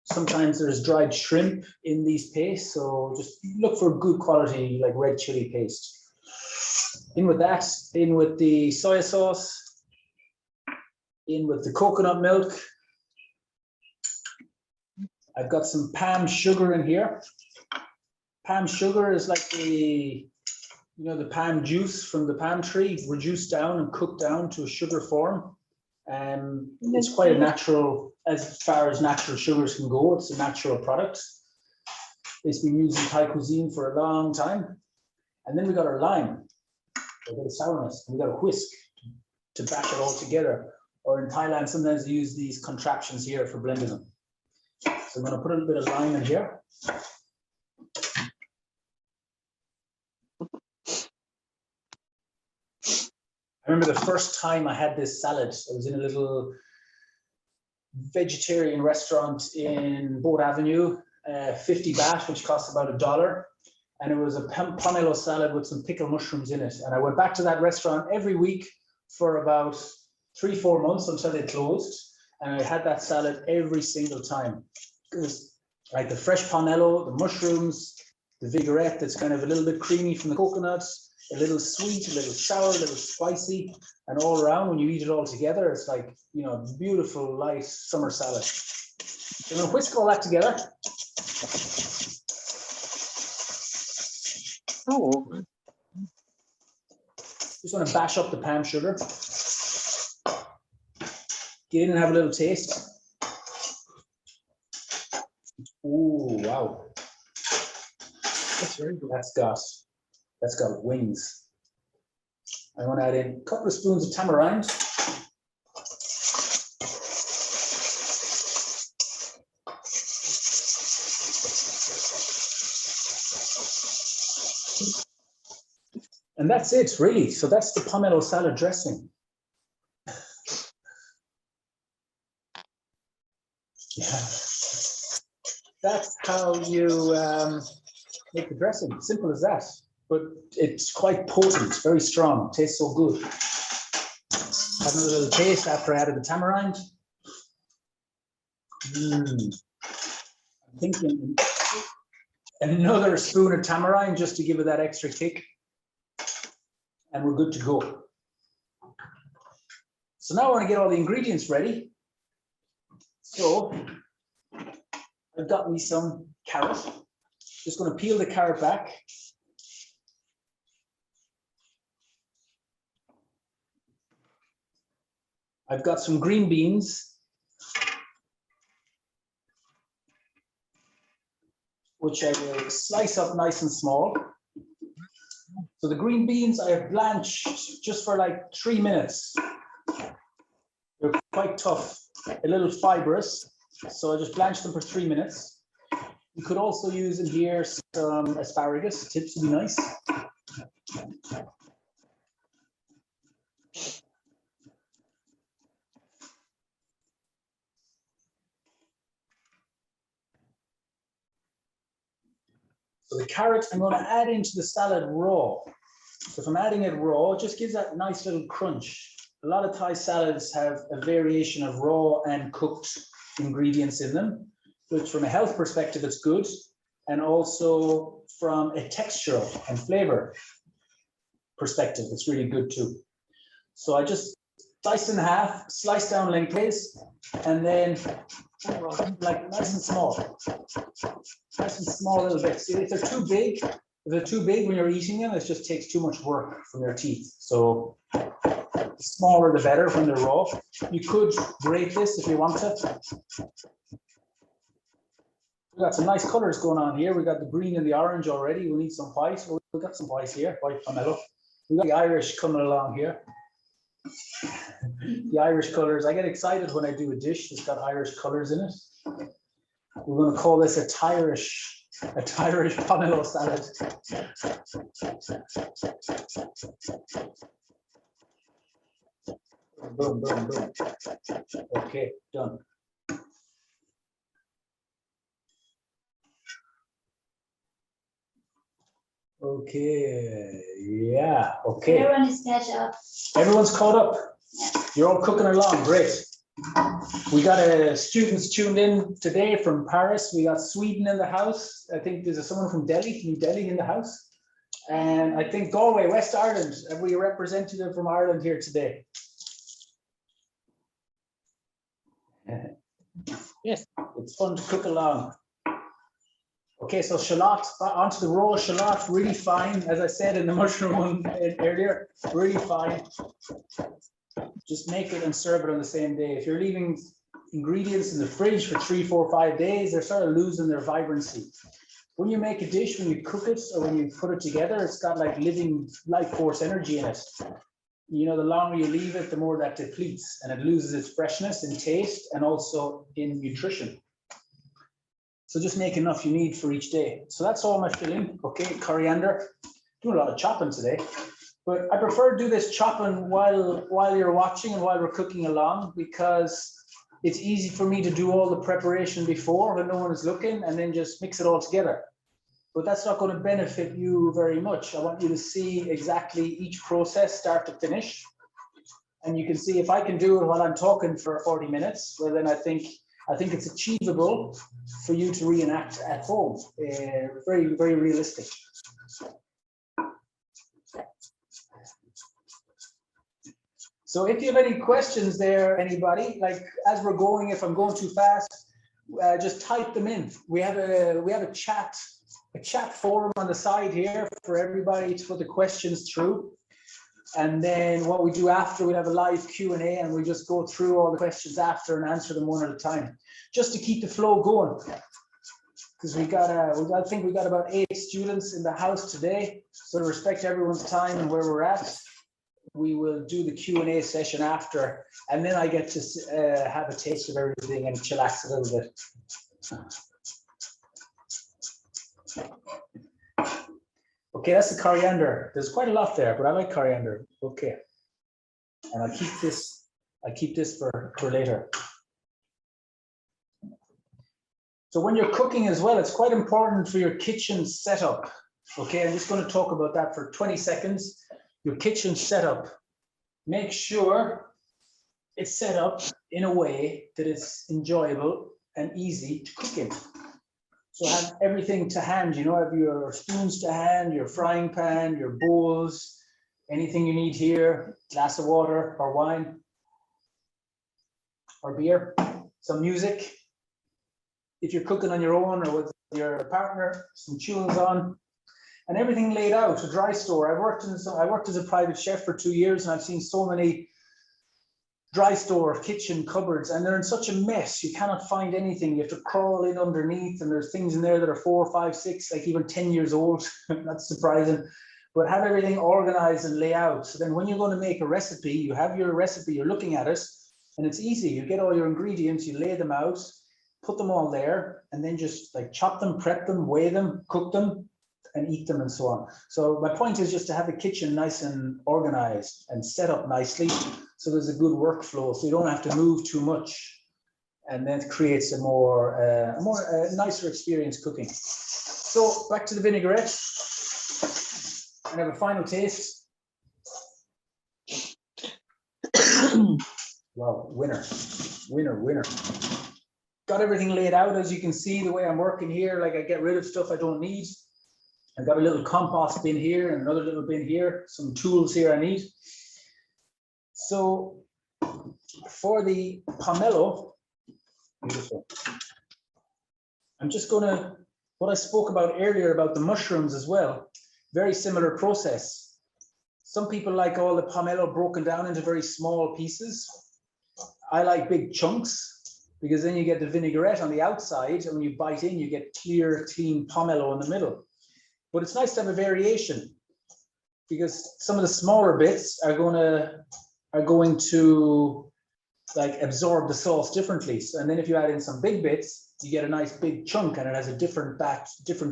S1: Sometimes there's dried shrimp in these pastes, so just look for good quality like red chili paste. In with that, in with the soy sauce, in with the coconut milk. I've got some palm sugar in here. Palm sugar is like the palm juice from the palm tree, reduced down and cooked down to a sugar form. It's quite a natural, as far as natural sugars can go, it's a natural product. It's been used in Thai cuisine for a long time. And then we got our lime, a bit of sourness, and we got a whisk to back it all together. Or in Thailand, sometimes they use these contraptions here for blending them. So I'm going to put a little bit of lime in here. I remember the first time I had this salad, I was in a little vegetarian restaurant in Boat Avenue, 50 baht, which costs about $1. And it was a pomelo salad with some pickled mushrooms in it. And I went back to that restaurant every week for about 3-4 months until they closed. And I had that salad every single time. It was like the fresh pomelo, the mushrooms, the vinaigrette that's kind of a little bit creamy from the coconuts, a little sweet, a little sour, a little spicy, and all around when you eat it all together, it's like, you know, beautiful, light summer salad. So I'm gonna whisk all that together.
S2: Oh.
S1: Just want to bash up the palm sugar. Get in and have a little taste. Ooh, wow. That's very good. That's got wings. I want to add in a couple of spoons of tamarind. And that's it, really. So that's the pomelo salad dressing. Yeah. That's how you make the dressing. Simple as that. But it's quite potent, very strong, tastes so good. Having a little taste after I added the tamarind. I'm thinking another spoon of tamarind just to give it that extra kick. And we're good to go. So now I want to get all the ingredients ready. So I've got me some carrot. Just going to peel the carrot back. I've got some green beans, which I will slice up nice and small. So the green beans I have blanched just for like 3 minutes. They're quite tough, a little fibrous. So I just blanched them for 3 minutes. You could also use in here some asparagus. Tips would be nice. So the carrot I'm going to add into the salad raw. So if I'm adding it raw, it just gives that nice little crunch. A lot of Thai salads have a variation of raw and cooked ingredients in them, which from a health perspective, it's good. And also from a texture and flavor perspective, it's really good too. So I just slice in half, slice down lengthways, and then like nice and small little bits. See, if they're too big when you're eating them, it just takes too much work from your teeth. So the smaller the better when they're raw. You could grate this if you want to. We've got some nice colors going on here. We've got the green and the orange already. We need some white. Well, we've got some white here, white pomelo. We've got the Irish coming along here. The Irish colors. I get excited when I do a dish that's got Irish colors in it. We're going to call this a Thyrish Pomelo Salad. Boom, boom, boom. Okay, done. Okay, yeah, okay.
S3: Everyone is catch up.
S1: Everyone's caught up.
S3: Yeah.
S1: You're all cooking along, great. We got students tuned in today from Paris. We got Sweden in the house. I think there's someone from Delhi, New Delhi in the house. And I think Galway, West Ireland. Have we a representative from Ireland here today?
S2: Yes.
S1: It's fun to cook along. Okay, so shallot, onto the raw shallot, really fine. As I said in the mushroom one earlier, really fine. Just make it and serve it on the same day. If you're leaving ingredients in the fridge for 3, 4, 5 days, they're sort of losing their vibrancy. When you make a dish, when you cook it or when you put it together, it's got like living life force energy in it. You know, the longer you leave it, the more that depletes and it loses its freshness in taste and also in nutrition. So just make enough you need for each day. So that's all my filling. Okay, coriander. Doing a lot of chopping today. But I prefer to do this chopping while you're watching and while we're cooking along, because it's easy for me to do all the preparation before when no one is looking and then just mix it all together. But that's not going to benefit you very much. I want you to see exactly each process start to finish. And you can see if I can do it while I'm talking for 40 minutes, well, then I think it's achievable for you to reenact at home. Very, very realistic. So if you have any questions there, anybody, like as we're going, if I'm going too fast, just type them in. We have a chat forum on the side here for everybody to put the questions through. And then what we do after, we have a live Q&A and we just go through all the questions after and answer them one at a time, just to keep the flow going. Because I think we got about 8 students in the house today. So to respect everyone's time and where we're at, we will do the Q&A session after, and then I get to have a taste of everything and chillax a little bit. Okay, that's the coriander. There's quite a lot there, but I like coriander. Okay, and I'll keep this for later. So when you're cooking as well, it's quite important for your kitchen setup. Okay, I'm just going to talk about that for 20 seconds. Your kitchen setup. Make sure it's set up in a way that it's enjoyable and easy to cook in. So have everything to hand, you know, have your spoons to hand, your frying pan, your bowls, anything you need here, glass of water or wine or beer, some music. If you're cooking on your own or with your partner, some tunes on, and everything laid out, a dry store. I worked as a private chef for 2 years, and I've seen so many dry store kitchen cupboards, and they're in such a mess. You cannot find anything. You have to crawl in underneath, and there's things in there that are 4, 5, 6, like even 10 years old. That's surprising. But have everything organized and lay out. So then when you're going to make a recipe, you have your recipe, you're looking at it, and it's easy. You get all your ingredients, you lay them out, put them all there, and then just like chop them, prep them, weigh them, cook them, and eat them and so on. So my point is just to have the kitchen nice and organized and set up nicely so there's a good workflow, so you don't have to move too much, and then it creates a nicer experience cooking. So back to the vinaigrette and have a final taste. Wow, winner. Got everything laid out, as you can see the way I'm working here. Like I get rid of stuff I don't need. I've got a little compost bin here and another little bin here, some tools here I need. So for the pomelo, beautiful. I'm just gonna, what I spoke about earlier about the mushrooms as well, very similar process. Some people like all the pomelo broken down into very small pieces. I like big chunks because then you get the vinaigrette on the outside, and when you bite in, you get clear, clean pomelo in the middle. But it's nice to have a variation because some of the smaller bits are going to like absorb the sauce differently. So, and then if you add in some big bits, you get a nice big chunk, and it has a different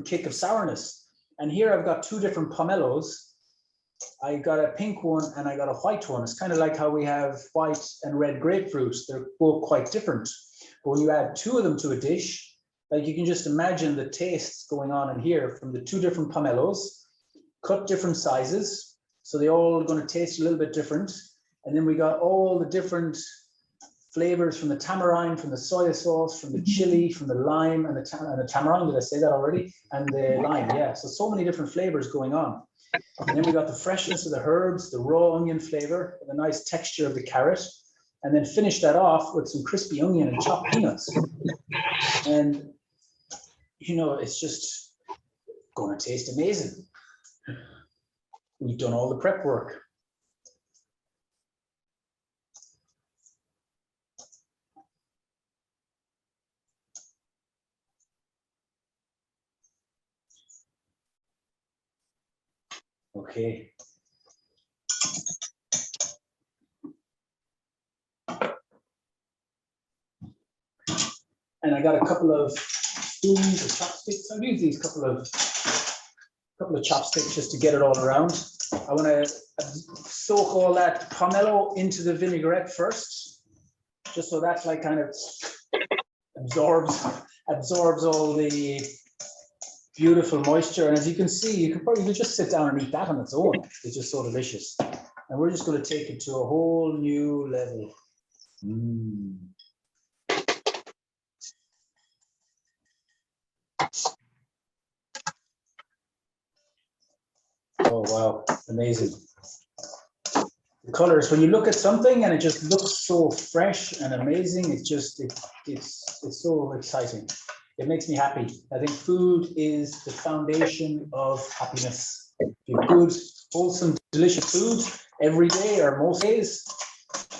S1: kick of sourness. And here I've got 2 different pomelos. I got a pink one and I got a white one. It's kind of like how we have white and red grapefruits. They're both quite different. But when you add 2 of them to a dish, like you can just imagine the tastes going on in here from the 2 different pomelos, cut different sizes. So they all going to taste a little bit different. And then we got all the different flavors from the tamarind, from the soy sauce, from the chili, from the lime, and the tamarind. Did I say that already? And the lime, yeah. So many different flavors going on. And then we got the freshness of the herbs, the raw onion flavor, the nice texture of the carrot. And then finish that off with some crispy onion and chopped peanuts. And, you know, it's just going to taste amazing. We've done all the prep work. Okay. And I got a couple of spoons or chopsticks. I'll use these couple of chopsticks just to get it all around. I want to soak all that pomelo into the vinaigrette first, just so that's like kind of absorbs all the beautiful moisture. And as you can see, you could just sit down and eat that on its own. It's just so delicious. And we're just going to take it to a whole new level. Oh, wow, amazing. The colors, when you look at something and it just looks so fresh and amazing, it's so exciting. It makes me happy. I think food is the foundation of happiness. If you have good, wholesome, delicious food every day or most days,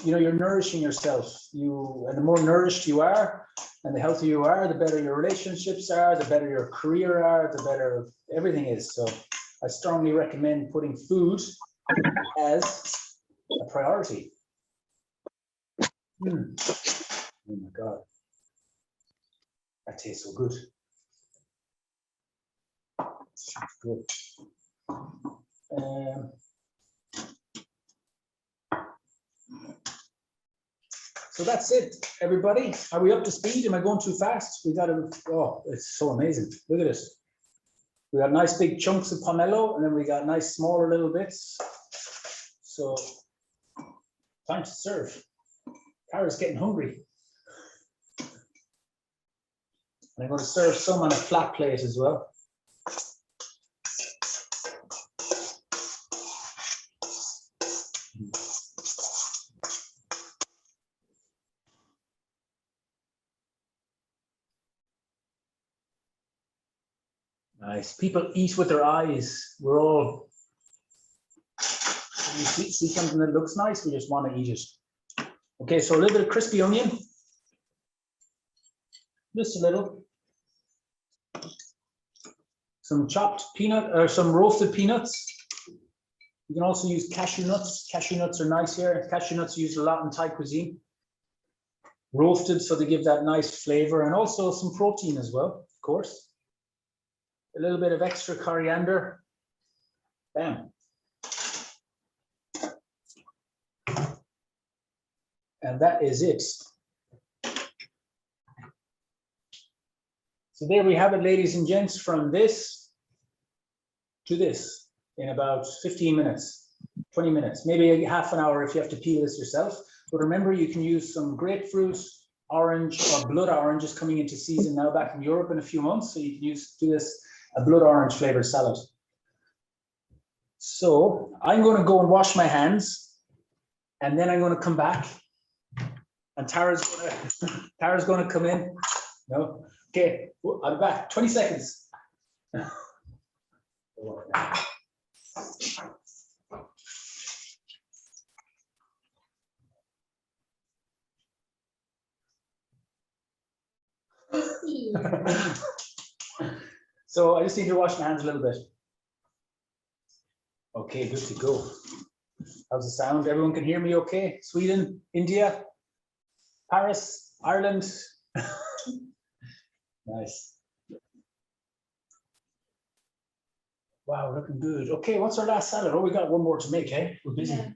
S1: you know, you're nourishing yourself. And the more nourished you are and the healthier you are, the better your relationships are, the better your career are, the better everything is. So I strongly recommend putting food as a priority. Oh my God. That tastes so good. Good. So that's it, everybody. Are we up to speed? Am I going too fast? We got to, oh, it's so amazing. Look at this. We got nice big chunks of pomelo, and then we got nice smaller little bits. So time to serve. Kara's getting hungry. And I'm going to serve some on a flat plate as well. Nice. People eat with their eyes. We're all, when you see something that looks nice, we just want to eat it. Okay, so a little bit of crispy onion. Just a little. Some chopped peanut, or some roasted peanuts. You can also use cashew nuts. Cashew nuts are nice here. Cashew nuts are used a lot in Thai cuisine. Roasted, so they give that nice flavor, and also some protein as well, of course. A little bit of extra coriander. Bam. And that is it. So there we have it, ladies and gents, from this to this in about 15 minutes, 20 minutes, maybe half an hour if you have to peel this yourself. But remember, you can use some grapefruit, orange, or blood orange is coming into season now back in Europe in a few months. So you can do this, a blood orange flavored salad. So I'm going to go and wash my hands, and then I'm going to come back, and Tara's going to come in. No, okay, I'll be back. 20 seconds. So I just need to wash my hands a little bit. Okay, good to go. How's the sound? Everyone can hear me okay? Sweden, India, Paris, Ireland. Nice. Wow, looking good. Okay, what's our last salad? Oh, we got one more to make, eh? We're busy. Yeah.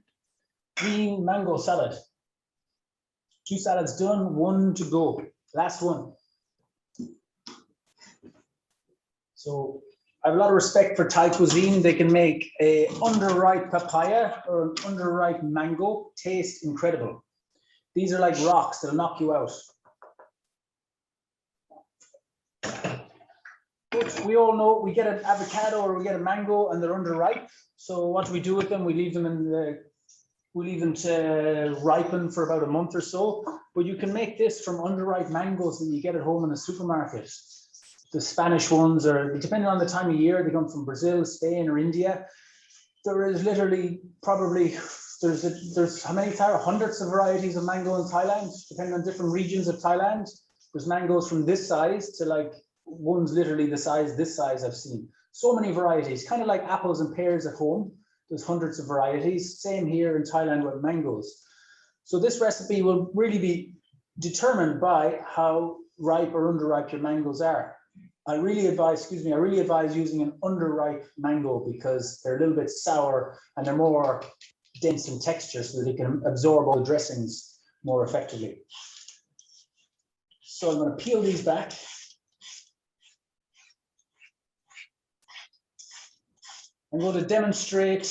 S1: Green mango salad. 2 salads done, 1 to go. Last one. So I have a lot of respect for Thai cuisine. They can make a underripe papaya or an underripe mango taste incredible. These are like rocks that'll knock you out. But we all know we get an avocado or we get a mango and they're underripe. So what do we do with them? We leave them to ripen for about a month or so. But you can make this from underripe mangoes that you get at home in the supermarket. The Spanish ones, or depending on the time of year, they come from Brazil, Spain, or India. There is literally probably, there's how many, hundreds of varieties of mango in Thailand, depending on different regions of Thailand. There's mangoes from this size to like ones literally this size I've seen. So many varieties, kind of like apples and pears at home. There's hundreds of varieties. Same here in Thailand with mangoes. So this recipe will really be determined by how ripe or underripe your mangoes are. I really advise using an underripe mango because they're a little bit sour and they're more dense in texture so that they can absorb all the dressings more effectively. So I'm going to peel these back. I'm going to demonstrate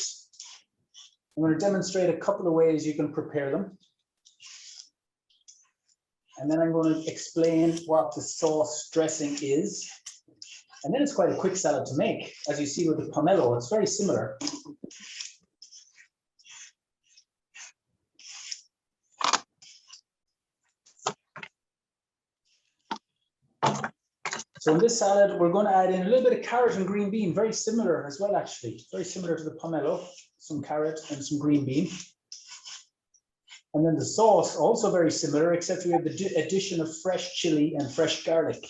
S1: a couple of ways you can prepare them. And then I'm going to explain what the sauce dressing is. And then it's quite a quick salad to make. As you see with the pomelo, it's very similar. So in this salad, we're going to add in a little bit of carrot and green bean, very similar as well, actually. Very similar to the pomelo, some carrot and some green bean. And then the sauce, also very similar, except we have the addition of fresh chili and fresh garlic.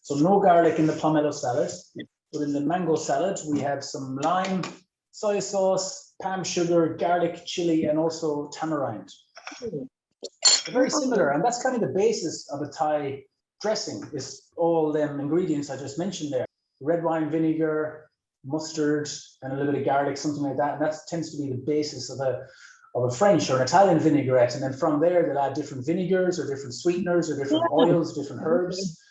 S1: So no garlic in the pomelo salad, but in the mango salad, we have some lime, soy sauce, palm sugar, garlic, chili, and also tamarind. They're very similar, and that's kind of the basis of a Thai dressing, is all them ingredients I just mentioned there. Red wine vinegar, mustard, and a little bit of garlic, something like that. And that tends to be the basis of a French or an Italian vinaigrette. And then from there, they'll add different vinegars or different sweeteners or different oils, different herbs.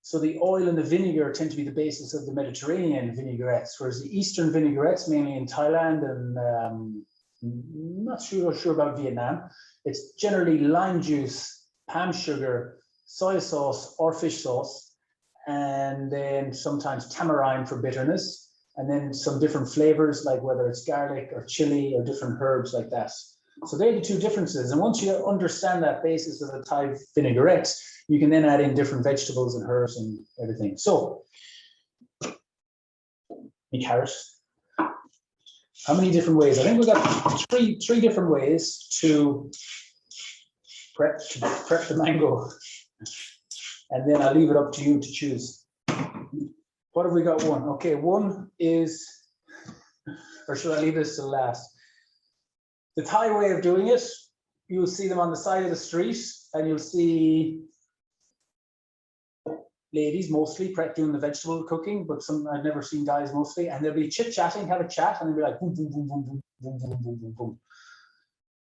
S1: So the oil and the vinegar tend to be the basis of the Mediterranean vinaigrettes, whereas the Eastern vinaigrettes, mainly in Thailand and not sure about Vietnam, it's generally lime juice, palm sugar, soy sauce or fish sauce, and then sometimes tamarind for bitterness, and then some different flavors, like whether it's garlic or chili or different herbs like that. So they're the two differences. And once you understand that basis of the Thai vinaigrette, you can then add in different vegetables and herbs and everything. So, carrots. How many different ways? I think we've got three different ways to prep the mango. And then I'll leave it up to you to choose. What have we got? One. Okay, one is, or should I leave this to last? The Thai way of doing it, you'll see them on the side of the street, and you'll see ladies mostly doing the vegetable cooking, but I've never seen guys mostly, and they'll be chit-chatting, have a chat, and they'll be like boom, boom, boom, boom, boom, boom, boom, boom, boom, boom.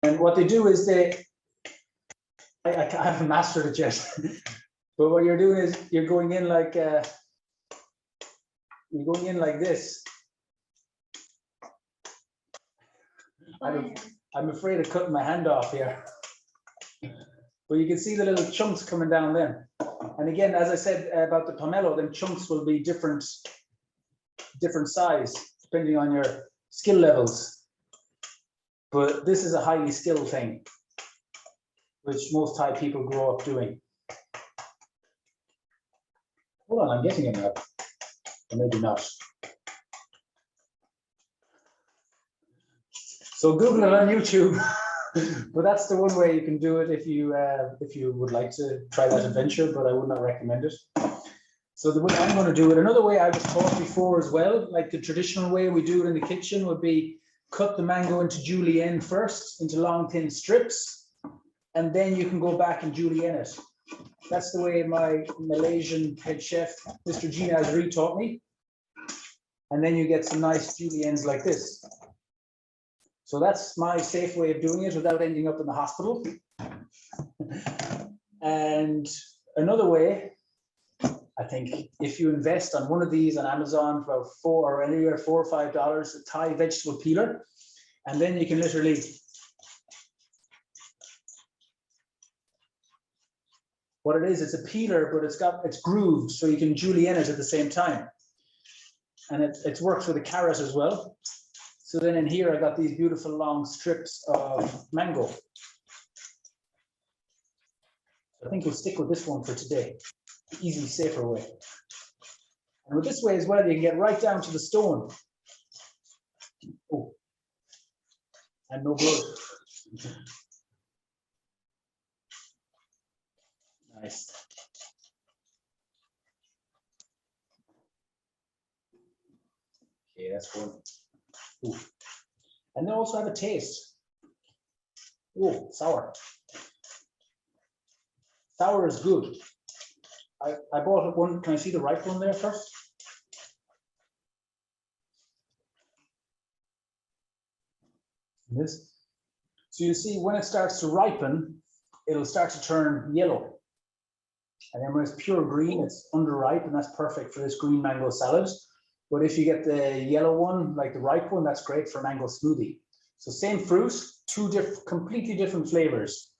S1: And what they do is I haven't mastered it yet, but what you're doing is you're going in like this. I'm afraid of cutting my hand off here. But you can see the little chunks coming down then. And again, as I said about the pomelo, then chunks will be different size, depending on your skill levels. But this is a highly skilled thing, which most Thai people grow up doing. Hold on, I'm getting it now. Or maybe not. So Google it on YouTube, but that's the one way you can do it if you would like to try that adventure, but I would not recommend it. So the way I'm going to do it, another way I was taught before as well, like the traditional way we do it in the kitchen, would be cut the mango into Julienne first, into long thin strips, and then you can go back and Julienne it. That's the way my Malaysian head chef, Mr. Gina, has retaught me. And then you get some nice Juliennes like this. So that's my safe way of doing it without ending up in the hospital. And another way, I think, if you invest on one of these on Amazon for about $4 or $5, a Thai vegetable peeler, and then you can literally what it is, it's a peeler, but it's grooved, so you can Julienne it at the same time. And it works with a carrot as well. So then in here, I got these beautiful long strips of mango. I think we'll stick with this one for today. The easy, safer way. And with this way as well, you can get right down to the stone. Oh, and no blood. Nice. Okay, that's one. Ooh. And they also have a taste. Oh, sour. Sour is good. I bought one. Can I see the ripe one there first? This. So you see when it starts to ripen, it'll start to turn yellow. And then when it's pure green, it's underripe, and that's perfect for this green mango salad. But if you get the yellow one, like the ripe one, that's great for mango smoothie. So same fruit, two completely different flavors.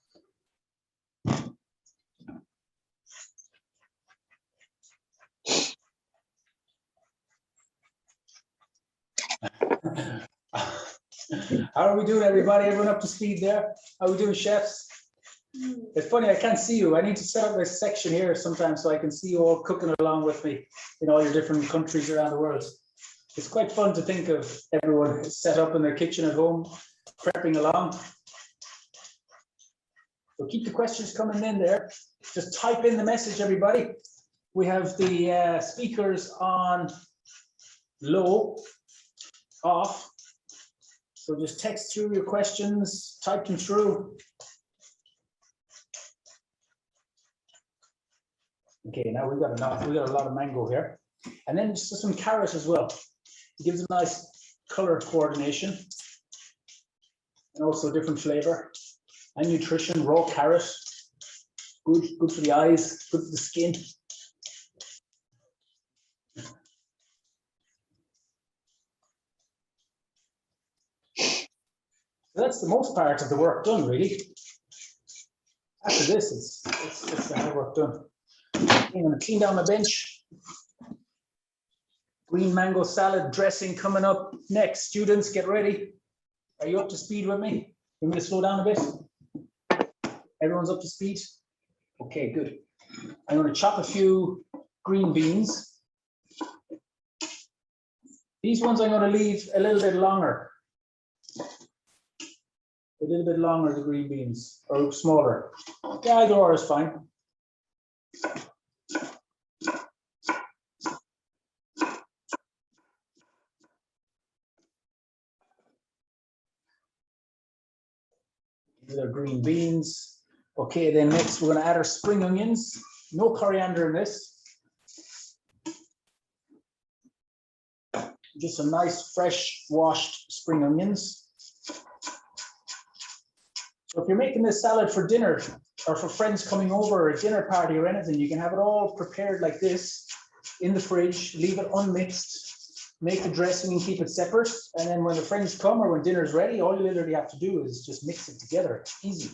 S1: How are we doing, everybody? Everyone up to speed there? How are we doing, chefs? It's funny, I can't see you. I need to set up my section here sometimes so I can see you all cooking along with me in all your different countries around the world. It's quite fun to think of everyone set up in their kitchen at home, prepping along. So keep the questions coming in there. Just type in the message, everybody. We have the speakers on low, off. So just text through your questions, type them through. Okay, now we've got enough. We've got a lot of mango here. And then just some carrot as well. It gives a nice color coordination and also different flavor and nutrition. Raw carrot, good for the eyes, good for the skin. So that's the most part of the work done, really. After this, it's the hard work done. I'm going to clean down my bench. Green mango salad dressing coming up next. Students, get ready. Are you up to speed with me? You want me to slow down a bit? Everyone's up to speed? Okay, good. I'm going to chop a few green beans. These ones I'm going to leave a little bit longer. A little bit longer, the green beans, or smaller. Yeah, either or is fine. These are green beans. Okay, then next we're going to add our spring onions. No coriander in this. Just some nice, fresh, washed spring onions. So if you're making this salad for dinner or for friends coming over or a dinner party or anything, you can have it all prepared like this in the fridge, leave it unmixed, make the dressing and keep it separate. And then when the friends come or when dinner's ready, all you literally have to do is just mix it together. It's easy.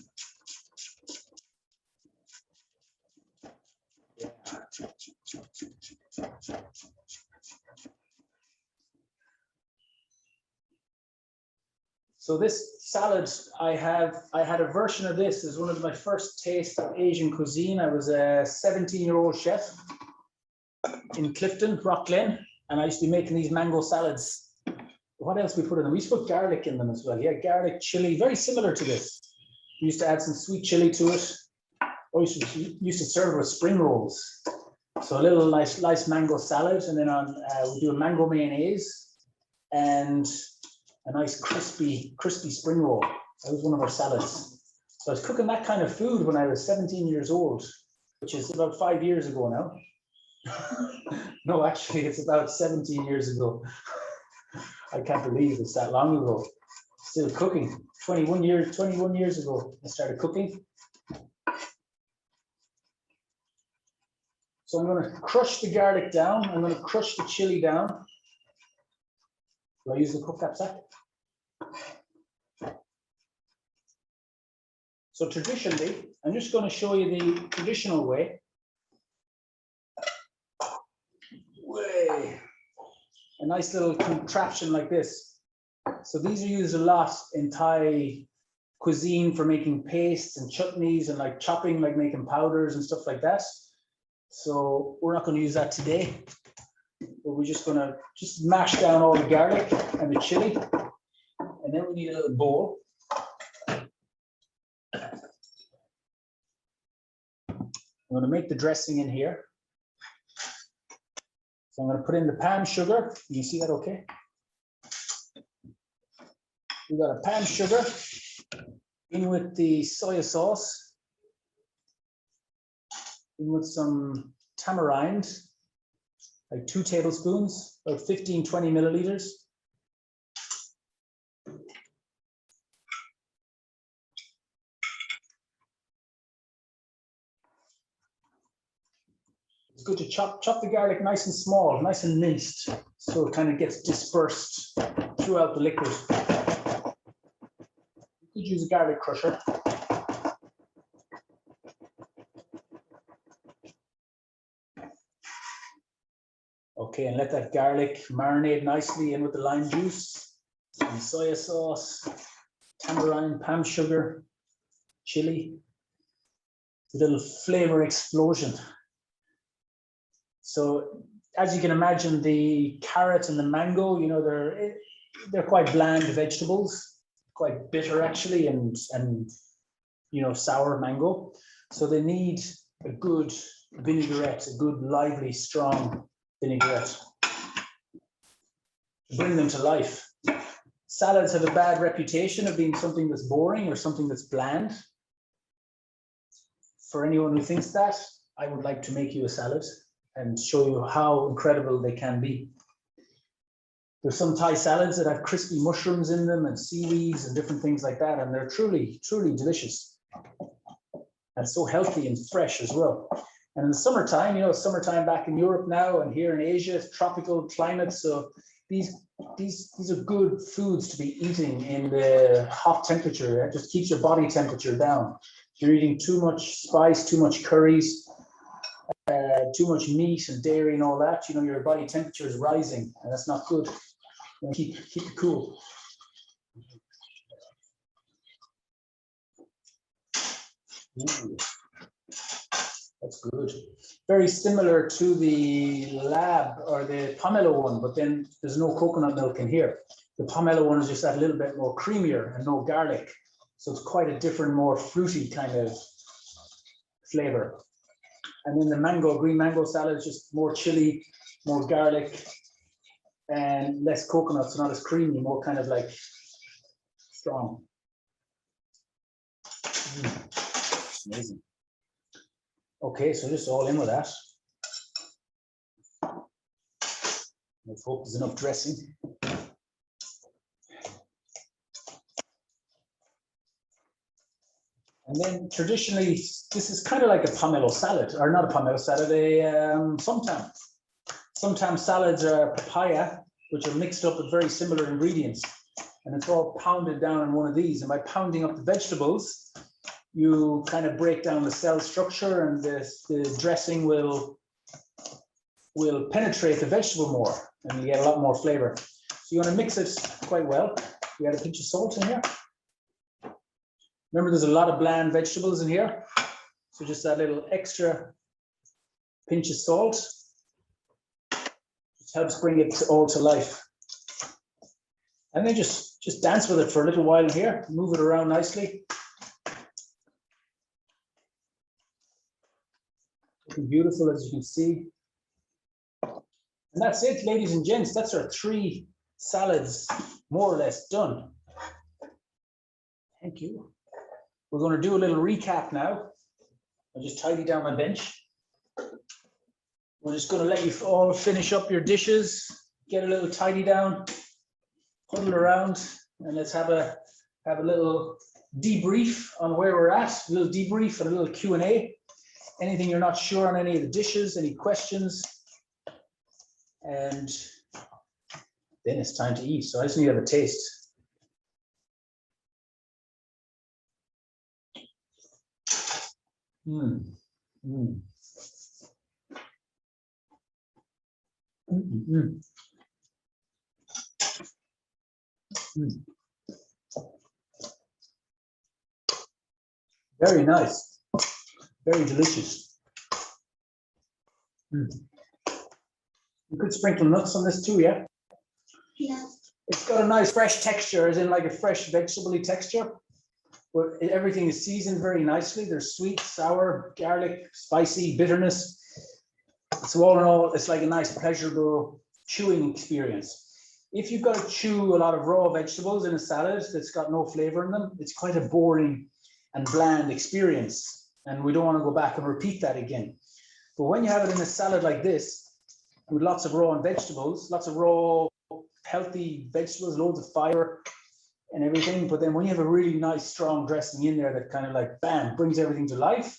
S1: So this salad, I had a version of this as one of my first tastes of Asian cuisine. I was a 17-year-old chef in Clifton, Rockglen, and I used to be making these mango salads. What else we put in them? We used to put garlic in them as well. Yeah, garlic, chili, very similar to this. We used to add some sweet chili to it. Or used to serve it with spring rolls. So a little nice mango salad, and then we do a mango mayonnaise and a nice crispy spring roll. That was one of our salads. So I was cooking that kind of food when I was 17 years old, which is about 5 years ago now. No, actually, it's about 17 years ago. I can't believe it's that long ago. Still cooking. 21 years ago, I started cooking. So I'm going to crush the garlic down. I'm going to crush the chili down. Do I use the cook sack? So traditionally, I'm just going to show you the traditional way. A nice little contraption like this. So these are used a lot in Thai cuisine for making pastes and chutneys and like chopping, like making powders and stuff like that. So we're not going to use that today. But we're just going to mash down all the garlic and the chili. And then we need a little bowl. I'm going to make the dressing in here. So I'm going to put in the palm sugar. You see that okay? We got a palm sugar in with the soy sauce, in with some tamarind, like 2 tablespoons, about 15-20 milliliters. It's good to chop the garlic nice and small, nice and minced, so it kind of gets dispersed throughout the liquid. You could use a garlic crusher. Okay, and let that garlic marinate nicely in with the lime juice, and soy sauce, tamarind, palm sugar, chili. It's a little flavor explosion. So as you can imagine, the carrot and the mango, you know, they're quite bland vegetables, quite bitter actually, and you know, sour mango. So they need a good vinaigrette, a good lively, strong vinaigrette to bring them to life. Salads have a bad reputation of being something that's boring or something that's bland. For anyone who thinks that, I would like to make you a salad and show you how incredible they can be. There's some Thai salads that have crispy mushrooms in them and seaweeds and different things like that, and they're truly, truly delicious. And so healthy and fresh as well. And in the summertime, you know, summertime back in Europe now and here in Asia, it's tropical climate. So these are good foods to be eating in the hot temperature. It just keeps your body temperature down. If you're eating too much spice, too much curries, too much meat and dairy and all that, you know, your body temperature is rising, and that's not good. You know, keep it cool. Ooh, that's good. Very similar to the Larb or the Pomelo one, but then there's no coconut milk in here. The Pomelo one is just that little bit more creamier and no garlic. So it's quite a different, more fruity kind of flavor. And then the green mango salad is just more chili, more garlic, and less coconut, so not as creamy, more kind of like strong. Amazing. Okay, so just all in with that. Let's hope there's enough dressing. And then traditionally, this is kind of like a pomelo salad, or not a pomelo salad, a sometimes. Sometimes salads are papaya, which are mixed up with very similar ingredients. And it's all pounded down in one of these. And by pounding up the vegetables, you kind of break down the cell structure, and the dressing will penetrate the vegetable more, and you get a lot more flavor. So you want to mix it quite well. You add a pinch of salt in here. Remember, there's a lot of bland vegetables in here. So just that little extra pinch of salt just helps bring it all to life. And then just dance with it for a little while in here. Move it around nicely. Looking beautiful, as you can see. And that's it, ladies and gents. That's our 3 salads, more or less, done. Thank you. We're going to do a little recap now. I'll just tidy down my bench. We're just going to let you all finish up your dishes, get a little tidy down, huddle around, and let's have a little debrief on where we're at. A little debrief and a little Q&A. Anything you're not sure on any of the dishes, any questions, and then it's time to eat. So I just need to have a taste. Very nice. Very delicious. You could sprinkle nuts on this too, yeah?
S3: Yeah.
S1: It's got a nice fresh texture, as in like a fresh vegetable-y texture. But everything is seasoned very nicely. There's sweet, sour, garlic, spicy, bitterness. So all in all, it's like a nice, pleasurable chewing experience. If you've got to chew a lot of raw vegetables in a salad that's got no flavor in them, it's quite a boring and bland experience. And we don't want to go back and repeat that again. But when you have it in a salad like this, with lots of raw vegetables, lots of raw, healthy vegetables, loads of fiber and everything. But then when you have a really nice, strong dressing in there that kind of like, bam, brings everything to life,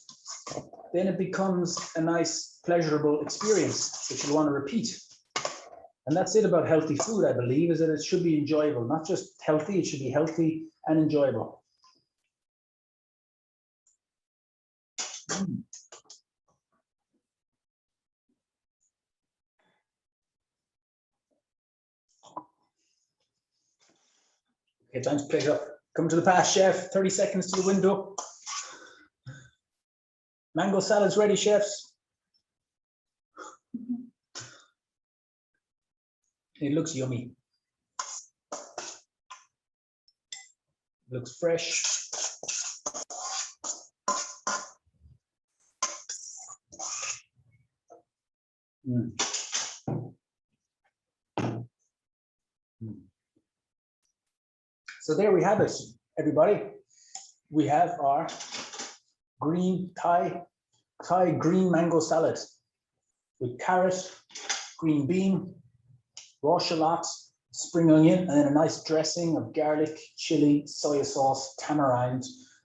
S1: then it becomes a nice, pleasurable experience that you'll want to repeat. And that's it about healthy food, I believe, is that it should be enjoyable, not just healthy, it should be healthy and enjoyable. Okay, time to plate it up. Come to the pass, chef. 30 seconds to the window. Mango salad's ready, chefs. It looks yummy. It looks fresh. So there we have it, everybody. We have our green Thai green mango salad with carrot, green bean, raw shallot, spring onion, and then a nice dressing of garlic, chili, soy sauce, tamarind,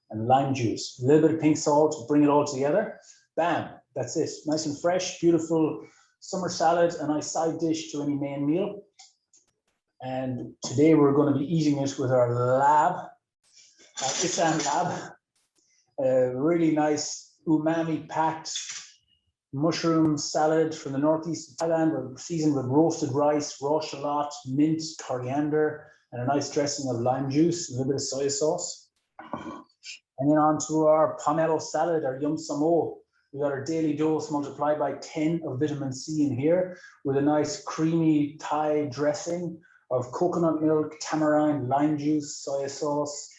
S1: and lime juice. A little bit of pink salt, bring it all together. Bam, that's it. Nice and fresh, beautiful summer salad, a nice side dish to any main meal. And today we're going to be eating it with our Larb, Larb, a really nice umami packed mushroom salad from the northeast of Thailand, seasoned with roasted rice, raw shallot, mint, coriander, and a nice dressing of lime juice, a little bit of soy sauce. And then on to our Pomelo Salad, our Yum Samo. We got our daily dose multiplied by 10 of vitamin C in here, with a nice creamy Thai dressing of coconut milk, tamarind, lime juice, soy sauce,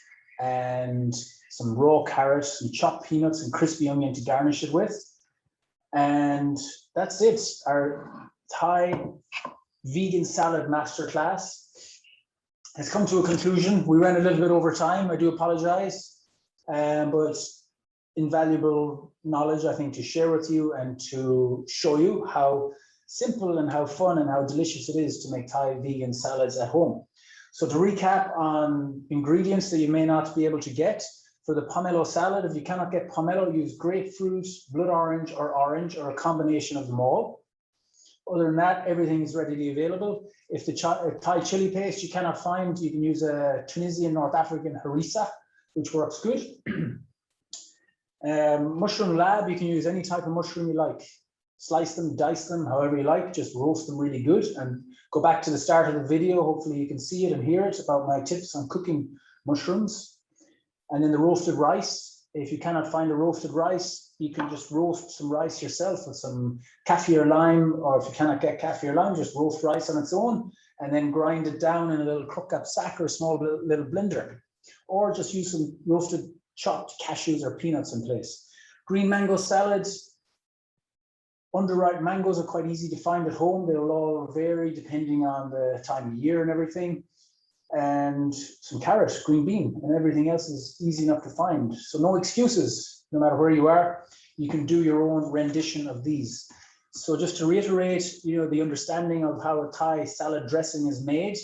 S1: and some raw carrots, some chopped peanuts, and crispy onion to garnish it with. And that's it, our Thai Vegan Salad Masterclass has come to a conclusion. We ran a little bit over time, I do apologize, but invaluable knowledge, I think, to share with you and to show you how simple and how fun and how delicious it is to make Thai vegan salads at home. So to recap on ingredients that you may not be able to get, for the pomelo salad, if you cannot get pomelo, use grapefruit, blood orange, or a combination of them all. Other than that, everything is readily available. If the Thai chili paste you cannot find, you can use a Tunisian North African harissa, which works good. Mushroom lab, you can use any type of mushroom you like. Slice them, dice them, however you like, just roast them really good. And go back to the start of the video, hopefully you can see it and hear it about my tips on cooking mushrooms. And then the roasted rice, if you cannot find a roasted rice, you can just roast some rice yourself with some kaffir lime, or if you cannot get kaffir lime, just roast rice on its own and then grind it down in a little crook-up sack or a small little blender. Or just use some roasted chopped cashews or peanuts in place. Green mango salads, underripe mangoes are quite easy to find at home. They'll all vary depending on the time of year and everything. And some carrot, green bean, and everything else is easy enough to find. So no excuses, no matter where you are, you can do your own rendition of these. So just to reiterate, the understanding of how a Thai salad dressing is made,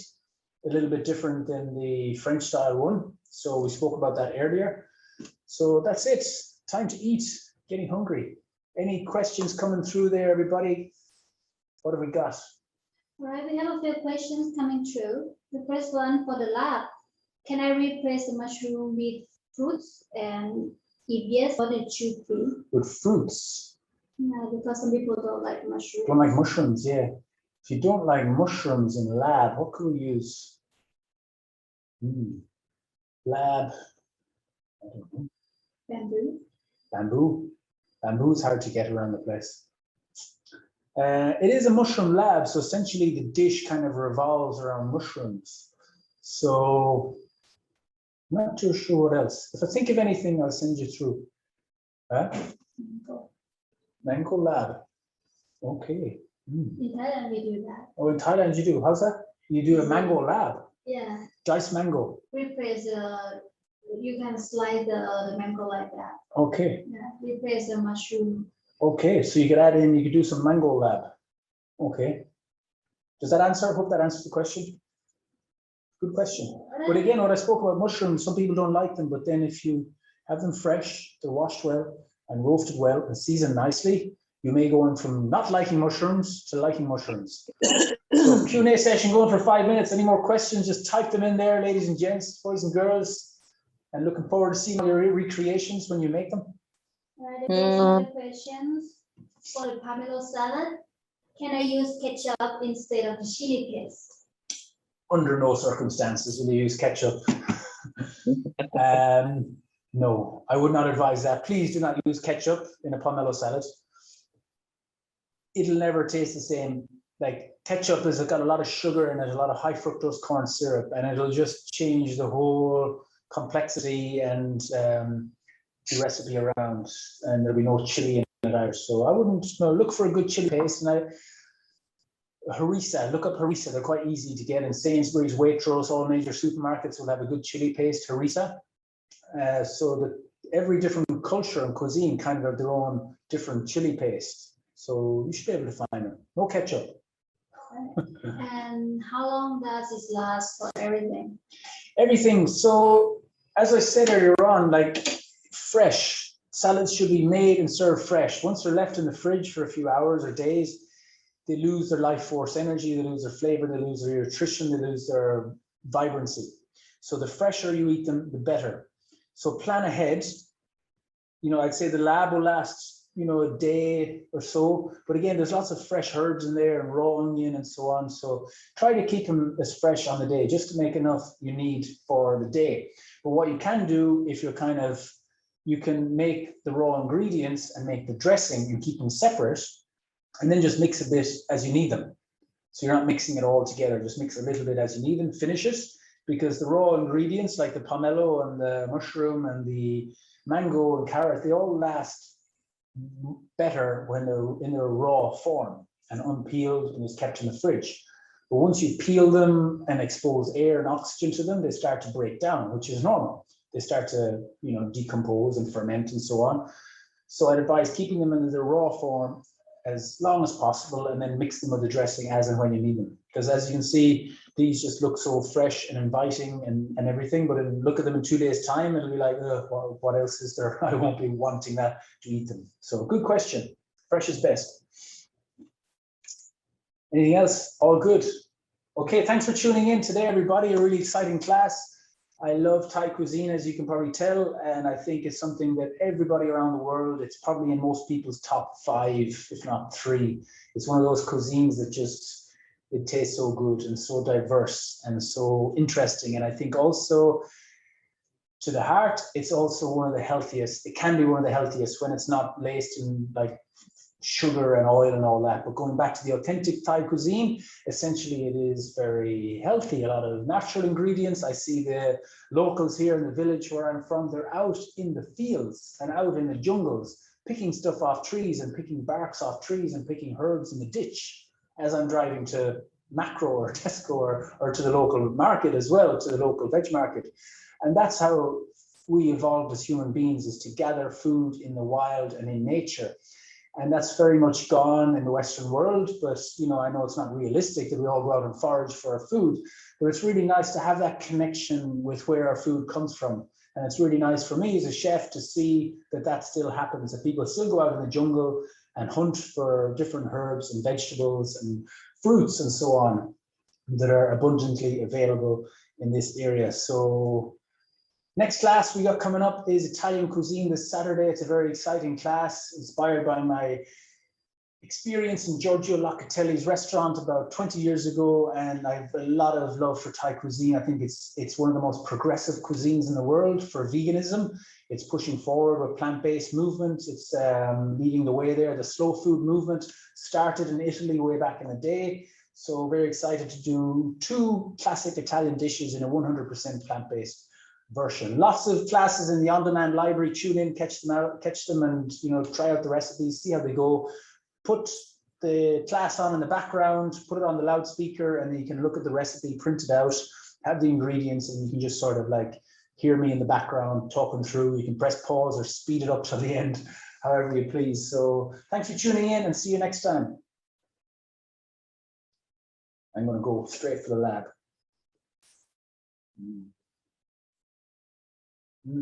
S1: a little bit different than the French style one. So we spoke about that earlier. So that's it, time to eat, getting hungry. Any questions coming through there, everybody? What have we got?
S3: All right, we have a few questions coming through. The first one for the lab. Can I replace the mushroom with fruits? And if yes, what did you do?
S1: With fruits?
S3: Yeah, because some people don't like mushrooms.
S1: Don't like mushrooms, yeah. If you don't like mushrooms in lab, what could we use? Lab, I don't know.
S3: Bamboo.
S1: Bamboo. Bamboo is hard to get around the place. It is a mushroom lab, so essentially the dish kind of revolves around mushrooms. So I'm not too sure what else. If I think of anything, I'll send you through. Mango lab. Okay.
S3: In Thailand, we do that.
S1: Oh, in Thailand you do. How's that? You do a mango lab.
S3: Yeah.
S1: Diced mango.
S3: Replace you can slice the mango like that.
S1: Okay.
S3: Yeah. Replace the mushroom.
S1: Okay, so you could add in, you could do some mango lab. Okay. Does that answer? I hope that answers the question. Good question. But again, what I spoke about mushrooms, some people don't like them, but then if you have them fresh, they're washed well and roasted well and seasoned nicely, you may go on from not liking mushrooms to liking mushrooms. So Q&A session going for 5 minutes. Any more questions? Just type them in there, ladies and gents, boys and girls. And looking forward to seeing your recreations when you make them.
S3: The next other questions for the pomelo salad. Can I use ketchup instead of the chili paste?
S1: Under no circumstances will you use ketchup. No, I would not advise that. Please do not use ketchup in a pomelo salad. It'll never taste the same. Like ketchup has got a lot of sugar in it, a lot of high fructose corn syrup, and it'll just change the whole complexity and the recipe around, and there'll be no chili in it either. So I wouldn't look for a good chili paste. And harissa, look up harissa. They're quite easy to get in Sainsbury's, Waitrose, all major supermarkets will have a good chili paste, harissa. So that every different culture and cuisine kind of have their own different chili paste. So you should be able to find them. No ketchup.
S3: And how long does this last for everything?
S1: Everything. So as I said earlier on, like fresh salads should be made and served fresh. Once they're left in the fridge for a few hours or days, they lose their life force energy, they lose their flavor, they lose their nutrition, they lose their vibrancy. So the fresher you eat them, the better. So plan ahead. I'd say the lab will last you know, a day or so. But again, there's lots of fresh herbs in there and raw onion and so on. So try to keep them as fresh on the day, just to make enough you need for the day. But what you can do, if you're kind of, you can make the raw ingredients and make the dressing and keep them separate, and then just mix a bit as you need them. So you're not mixing it all together, just mix a little bit as you need them, finish it, because the raw ingredients like the pomelo and the mushroom and the mango and carrot, they all last better when they're in their raw form and unpeeled and is kept in the fridge. But once you peel them and expose air and oxygen to them, they start to break down, which is normal. They start to, you know, decompose and ferment and so on. So I'd advise keeping them in their raw form as long as possible, and then mix them with the dressing as and when you need them. Because as you can see, these just look so fresh and inviting and everything, but look at them in 2 days' time, it'll be like, what else is there? I won't be wanting that to eat them. So good question. Fresh is best. Anything else? All good. Okay, thanks for tuning in today, everybody. A really exciting class. I love Thai cuisine, as you can probably tell, and I think it's something that everybody around the world, it's probably in most people's top 5, if not 3. It's one of those cuisines that just, it tastes so good and so diverse and so interesting. And I think also to the heart, it's also one of the healthiest. It can be one of the healthiest when it's not laced in like sugar and oil and all that. But going back to the authentic Thai cuisine, essentially it is very healthy, a lot of natural ingredients. I see the locals here in the village where I'm from, they're out in the fields and out in the jungles, picking stuff off trees and picking barks off trees and picking herbs in the ditch as I'm driving to Macro or Tesco or to the local market as well, to the local veg market. And that's how we evolved as human beings, is to gather food in the wild and in nature. And that's very much gone in the Western world, but you know, I know it's not realistic that we all go out and forage for our food, but it's really nice to have that connection with where our food comes from. And it's really nice for me as a chef to see that that still happens, that people still go out in the jungle and hunt for different herbs and vegetables and fruits and so on that are abundantly available in this area. So next class we got coming up is Italian cuisine this Saturday. It's a very exciting class inspired by my experience in Giorgio Locatelli's restaurant about 20 years ago, and I have a lot of love for Thai cuisine. I think it's one of the most progressive cuisines in the world for veganism. It's pushing forward with plant-based movements. It's leading the way there. The slow food movement started in Italy way back in the day. So very excited to do 2 classic Italian dishes in a 100% plant-based version. Lots of classes in the on-demand library. Tune in, catch them, and you know, try out the recipes, see how they go. Put the class on in the background, put it on the loudspeaker, and then you can look at the recipe, print it out, have the ingredients, and you can just sort of like hear me in the background talking through. You can press pause or speed it up till the end, however you please. So thanks for tuning in, and see you next time. I'm going to go straight for the lab.